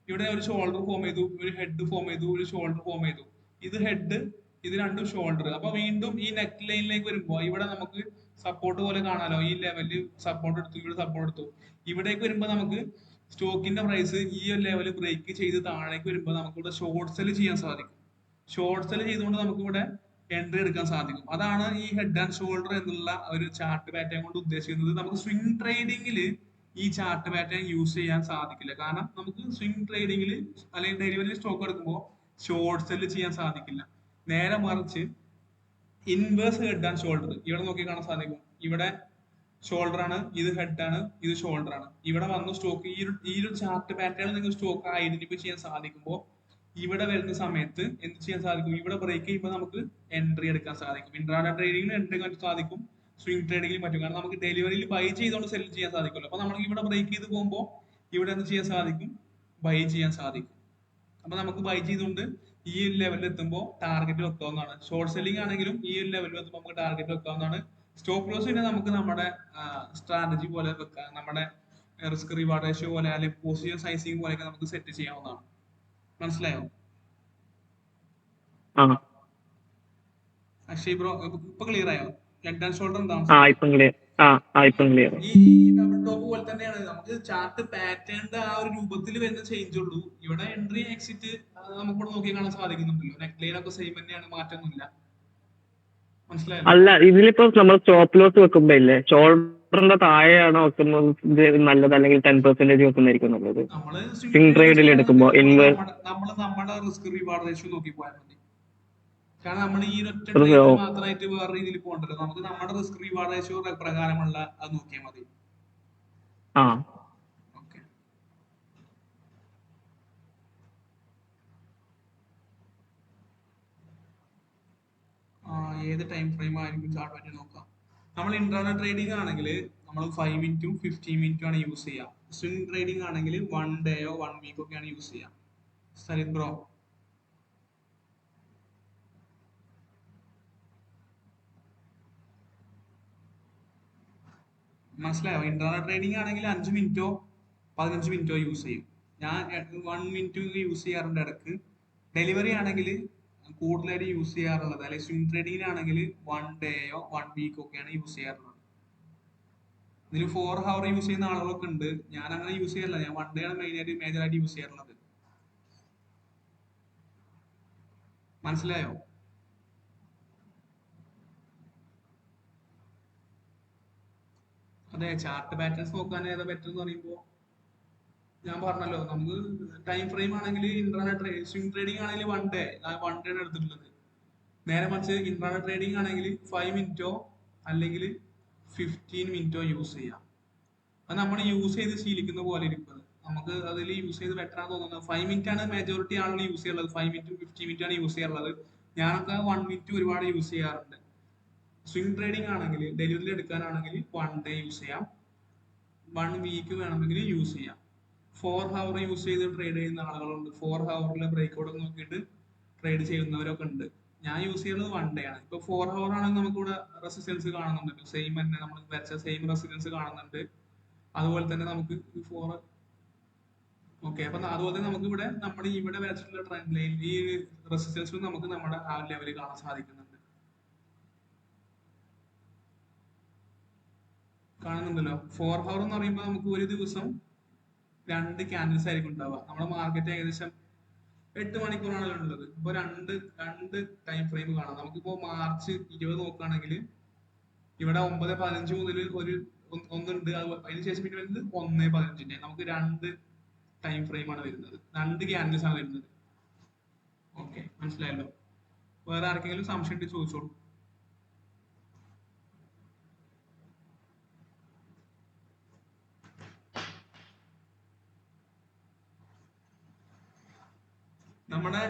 ഇവിടെ ഒരു ഷോൾഡർ ഫോം ചെയ്തു, ഒരു ഹെഡ് ഫോം ചെയ്തു, ഒരു ഷോൾഡർ ഫോം ചെയ്തു. ഇത് ഹെഡ്, ഇത് രണ്ടും ഷോൾഡർ. അപ്പൊ വീണ്ടും ഈ നെക്ക് ലൈനിലേക്ക് വരുമ്പോ ഇവിടെ നമുക്ക് സപ്പോർട്ട് പോലെ കാണാലോ. ഈ ലെവലിൽ സപ്പോർട്ട് എടുത്തു, ഇവിടെ സപ്പോർട്ട് എടുത്തു. ഇവിടേക്ക് വരുമ്പോ നമുക്ക് സ്റ്റോക്കിന്റെ പ്രൈസ് ഈ ഒരു ലെവൽ ബ്രേക്ക് ചെയ്ത് താഴേക്ക് വരുമ്പോ നമുക്ക് ഇവിടെ ഷോർട്ട് സെൽ ചെയ്യാൻ സാധിക്കും. ഷോർട്ട് സെൽ ചെയ്തുകൊണ്ട് നമുക്ക് ഇവിടെ എൻട്രി എടുക്കാൻ സാധിക്കും. അതാണ് ഈ ഹെഡ് ആൻഡ് ഷോൾഡർ എന്നുള്ള ഒരു ചാർട്ട് പാറ്റേൺ കൊണ്ട് ഉദ്ദേശിക്കുന്നത്. നമുക്ക് സ്വിംഗ് ട്രേഡിംഗിൽ ഈ ചാർട്ട് പാറ്റേൺ യൂസ് ചെയ്യാൻ സാധിക്കില്ല. കാരണം നമുക്ക് സ്വിംഗ് ട്രേഡിംഗിൽ അല്ലെങ്കിൽ ഡെലിവറി സ്റ്റോക്ക് എടുക്കുമ്പോൾ ഷോർട്ട് സെല് ചെയ്യാൻ സാധിക്കില്ല. നേരെ മറിച്ച് ഇൻവേഴ്സ് ഹെഡ് ആൻഡ് ഷോൾഡർ ഇവിടെ നോക്കി കാണാൻ സാധിക്കും. ഇവിടെ ഷോൾഡർ ആണ്, ഇത് ഹെഡ് ആണ്, ഇത് ഷോൾഡർ ആണ്. ഇവിടെ വന്ന സ്റ്റോക്ക് ഈ ഒരു ചാർട്ട് പാറ്റേൺ നിങ്ങൾ സ്റ്റോക്ക് ഐഡന്റിഫൈ ചെയ്യാൻ സാധിക്കുമ്പോൾ ഇവിടെ വരുന്ന സമയത്ത് എന്ത് ചെയ്യാൻ സാധിക്കും? ഇവിടെ ബ്രേക്ക് ചെയ്യുമ്പോൾ നമുക്ക് എൻട്രി എടുക്കാൻ സാധിക്കും. ഇൻട്രാഡേ ട്രേഡിംഗിൽ എൻട്രി എടുക്കാൻ സാധിക്കും, സ്വിംഗ് ട്രേഡിംഗിൽ പറ്റും. കാരണം നമുക്ക് ഡെലിവറിയിൽ ബൈ ചെയ്തുകൊണ്ട് സെൽ ചെയ്യാൻ സാധിക്കുമല്ലോ. അപ്പൊ നമ്മൾ ഇവിടെ ബ്രേക്ക് ചെയ്ത് പോകുമ്പോൾ ഇവിടെ എന്ത് ചെയ്യാൻ സാധിക്കും? ബൈ ചെയ്യാൻ സാധിക്കും. അപ്പൊ നമുക്ക് ബൈ ചെയ്തുകൊണ്ട് ഈ ഒരു ലെവലിൽ എത്തുമ്പോൾ ടാർഗറ്റ് വെക്കാവുന്നതാണ്. ഷോർട്ട് സെല്ലിംഗ് ആണെങ്കിലും ഈ ഒരു ലെവലിൽ എത്തുമ്പോൾ നമുക്ക് ടാർഗറ്റ് വെക്കാവുന്നതാണ്. സ്റ്റോപ്പ് ലോസ് പിന്നെ നമുക്ക് നമ്മുടെ സ്ട്രാറ്റജി പോലെ വെക്കാം, നമ്മുടെ റിസ്ക് റിവാർഡ് റേഷ്യോ പോലെ അല്ലെങ്കിൽ പൊസിഷൻ സൈസിങ് പോലെയൊക്കെ നമുക്ക് സെറ്റ് ചെയ്യാവുന്നതാണ്. മനസ്സിലായോ? ആ അക്ഷയ് ബ്രോ, ഇപ്പൊ ക്ലിയർ ആയോ? ഹെഡ് ആൻഡ് ഷോൾഡർ എന്താണ് ആ സംഭവം? ഇപ്പം ക്ലിയർ. ഇപ്പം ക്ലിയർ. ഈ ഡബിൾ ടോപ്പ് പോലെ തന്നെയാണ് നമുക്ക് ചാർട്ട് പാറ്റേണിന്റെ ആ ഒരു രൂപത്തിൽ വരുന്ന ചേഞ്ച് ഉള്ളൂ. ഇവിടെ എൻട്രി എക്സിറ്റ് നമുക്കിവിടെ നോക്കി കാണാൻ സാധിക്കുന്നുണ്ടല്ലോ. നെക്ക് ലൈൻ ഒക്കെ സെയിം തന്നെയാണ്, മാറ്റമൊന്നുമില്ല. മനസ്സിലായല്ലോ? അല്ല, ഇതിലിപ്പോ നമ്മൾ സ്റ്റോപ്പ് ലോസ് വെക്കുമ്പോ ഇല്ലേ, ഷോൾഡറിന്റെ താഴെയാണോ വെക്കുന്നത് ഇത് നല്ലത്, അല്ലെങ്കിൽ 10% വെക്കുന്നതായിരിക്കും നല്ലത്? നമ്മള് സ്വിംഗ് സ്വിംഗ് ട്രേഡ് ട്രേഡിൽ എടുക്കുമ്പോ ചെയ്യണമെങ്കിൽ ഇൻവേഴ്സ്. നമ്മുടെ റിസ്ക് റിവാർഡ് റേഷ്യോ നോക്കി പോയാൽ മതി. കാരണം നമ്മൾ ഈ ഒറ്റ ട്രേഡിൽ മാത്രമായിട്ട് വേറെ രീതിയിൽ പോകണ്ടല്ലോ. നമുക്ക് നമ്മുടെ റിസ്ക് റിവാർഡ് റേഷ്യോ പ്രകാരമുള്ള അത് നോക്കിയാൽ മതി. ആ ഓക്കെ. ഏത് ടൈം ഫ്രെയിം ആയിരിക്കും ചാർട്ട് പറ്റി നോക്കാം. നമ്മൾ ഇൻട്രാഡേ ട്രേഡിംഗ് ആണെങ്കിൽ നമ്മൾ 5 മിനിറ്റും 15 മിനിറ്റും ആണ് യൂസ് ചെയ്യുക. സ്വിംഗ് ട്രേഡിംഗ് ആണെങ്കിൽ 1 ഡേയോ 1 വീക്കോ ഒക്കെയാണ് യൂസ് ചെയ്യുക. സലിത് ബ്രോ, മനസ്സിലായോ? ഇന്റർനെറ്റ് ട്രേഡിംഗ് ആണെങ്കിൽ 5 മിനിറ്റോ 15 മിനിറ്റോ യൂസ് ചെയ്യും. ഞാൻ 1 മിനിറ്റ് യൂസ് ചെയ്യാറുണ്ട് ഇടക്ക്. ഡെലിവറി ആണെങ്കിൽ കൂടുതലായിട്ട് യൂസ് ചെയ്യാറുള്ളത്, അല്ലെങ്കിൽ സ്വിംഗ് ട്രേഡിംഗിനാണെങ്കിൽ 1 ഡേയോ 1 വീക്കോ ഒക്കെയാണ് യൂസ് ചെയ്യാറുള്ളത്. ഇതിൽ 4 ഹവർ യൂസ് ചെയ്യുന്ന ആളുകളൊക്കെ ഉണ്ട്. ഞാൻ അങ്ങനെ യൂസ് ചെയ്യാറില്ല. ഞാൻ 1 ഡേ ആണ് മേജറായിട്ട് യൂസ് ചെയ്യാറുള്ളത്. മനസ്സിലായോ? അതെ, ചാർട്ട് പാറ്റേൺസ് നോക്കാൻ ഏതാ ബെറ്റർ എന്ന് പറയുമ്പോൾ ഞാൻ പറഞ്ഞല്ലോ, നമുക്ക് ടൈം ഫ്രെയിം ആണെങ്കിൽ ഇന്റർനെറ്റ് സ്വിംഗ് ട്രേഡിംഗ് ആണെങ്കിൽ 1 ഡേ, ഞാൻ 1 ഡേ ആണ് എടുത്തിട്ടുള്ളത്. നേരെ മറിച്ച് ഇന്റർനെറ്റ് ട്രേഡിംഗ് ആണെങ്കിൽ 5 മിനിറ്റോ അല്ലെങ്കിൽ 15 മിനിറ്റോ യൂസ് ചെയ്യാം. അത് നമ്മൾ യൂസ് ചെയ്ത് ശീലിക്കുന്ന പോലെ ഇരിക്കും. നമുക്ക് അതിൽ യൂസ് ചെയ്ത് ബെറ്റർ ആണെന്ന് തോന്നുന്നത് 5 മിനിറ്റ് ആണ് മെജോറിറ്റി ആളുകൾ യൂസ് ചെയ്യാറുള്ളത്. 5 മിനിറ്റും 15 മിനിറ്റ് ആണ് യൂസ് ചെയ്യാറുള്ളത്. ഞാനൊക്കെ 1 മിനിറ്റ് ഒരുപാട് യൂസ് ചെയ്യാറുണ്ട്. സ്വിംഗ് ട്രേഡിംഗ് ആണെങ്കിൽ ഡെലിവറി എടുക്കാനാണെങ്കിൽ 1 ഡേ യൂസ് ചെയ്യാം, 1 വീക്ക് വേണമെങ്കിൽ യൂസ് ചെയ്യാം. 4 ഹവർ യൂസ് ചെയ്ത് ട്രേഡ് ചെയ്യുന്ന ആളുകളുണ്ട്. 4 ഹവറിലെ ബ്രേക്ക് ഔട്ട് നോക്കിയിട്ട് ട്രേഡ് ചെയ്യുന്നവരൊക്കെ ഉണ്ട്. ഞാൻ യൂസ് ചെയ്യുന്നത് 1 ഡേ ആണ്. ഇപ്പൊ 4 ഹവർ ആണെങ്കിൽ നമുക്കിവിടെ റെസിസ്റ്റൻസ് കാണുന്നുണ്ട്. സെയിം തന്നെ നമ്മൾ വരച്ച സെയിം റെസിസ്റ്റൻസ് കാണുന്നുണ്ട്. അതുപോലെ തന്നെ നമുക്ക് 4 ഓക്കെ. അപ്പൊ അതുപോലെ തന്നെ നമുക്ക് ഇവിടെ വരച്ചിട്ടുള്ള ട്രെൻഡ് ലൈൻ ഈ റെസിസ്റ്റൻസിൽ നമുക്ക് നമ്മുടെ ആ ലെവലിൽ കാണാൻ സാധിക്കുന്നുണ്ട്. കാണുന്നുണ്ടല്ലോ. 4 ഹവർ എന്ന് പറയുമ്പോൾ നമുക്ക് ഒരു ദിവസം 2 ക്യാൻഡിൽസ് ആയിരിക്കും ഉണ്ടാവുക. നമ്മുടെ മാർക്കറ്റ് ഏകദേശം 8 മണിക്കൂറാണ് ഉള്ളത്. ഇപ്പൊ രണ്ട് ടൈം ഫ്രെയിം കാണാം. നമുക്കിപ്പോ മാർച്ച് 20 നോക്കുകയാണെങ്കിൽ ഇവിടെ 9:15 മുതൽ ഒന്നുണ്ട്. അതിനുശേഷം പിന്നെ വരുന്നത് 1:15. നമുക്ക് 2 ടൈം ഫ്രെയിം ആണ് വരുന്നത്, 2 ക്യാൻഡിൽസ് ആണ് വരുന്നത്. ഓക്കെ, മനസ്സിലായല്ലോ? വേറെ ആർക്കെങ്കിലും സംശയം ഉണ്ടെങ്കിൽ ചോദിച്ചോളൂ. നമ്മുടെ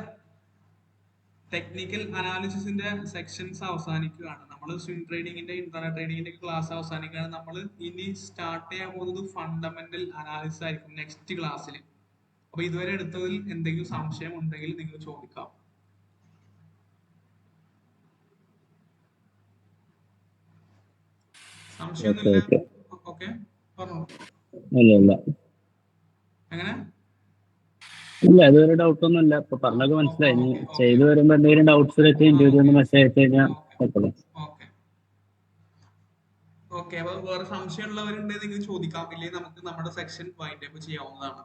ടെക്നിക്കൽ അനാലിസിസിന്റെ സെക്ഷൻസ് അവസാനിക്കുകയാണ്. നമ്മൾ സ്വിംഗ് ട്രേഡിംഗിന്റെ ഇന്റർനെറ്റ് ട്രേഡിംഗിന്റെ ക്ലാസ് അവസാനിക്കുകയാണ്. നമ്മൾ ഇനി സ്റ്റാർട്ട് ചെയ്യാൻ പോകുന്നത് ഫണ്ടമെന്റൽ അനാലിസിസ് ആയിരിക്കും നെക്സ്റ്റ് ക്ലാസ്സിൽ. അപ്പൊ ഇതുവരെ എടുത്തതിൽ എന്തെങ്കിലും സംശയം ഉണ്ടെങ്കിൽ നിങ്ങൾ ചോദിക്കാം. സംശയമൊന്നുമില്ല? ഓക്കെ, പറഞ്ഞോളൂ. എങ്ങനെ? ഇല്ല, അതുവരെ ഡൗട്ട് ഒന്നും ഇല്ല. ഇപ്പൊ പറഞ്ഞൊക്കെ മനസ്സിലായി. ഇനി ചെയ്തു വരുമ്പോ എന്തെങ്കിലും ഡൗട്ട്സ് വെച്ച് ഇൻഡിവിജ്വൽ മെസ്സേജ് അയച്ചു കഴിഞ്ഞാൽ കുഴപ്പമില്ല. ഓക്കെ. അപ്പൊ വേറെ സംശയമുള്ളവരുണ്ടെങ്കിൽ ചോദിക്കാം. ഇല്ലെങ്കിൽ നമുക്ക് നമ്മുടെ സെക്ഷൻ വൈൻഡ് അപ്പ് ചെയ്യാവുന്നതാണ്.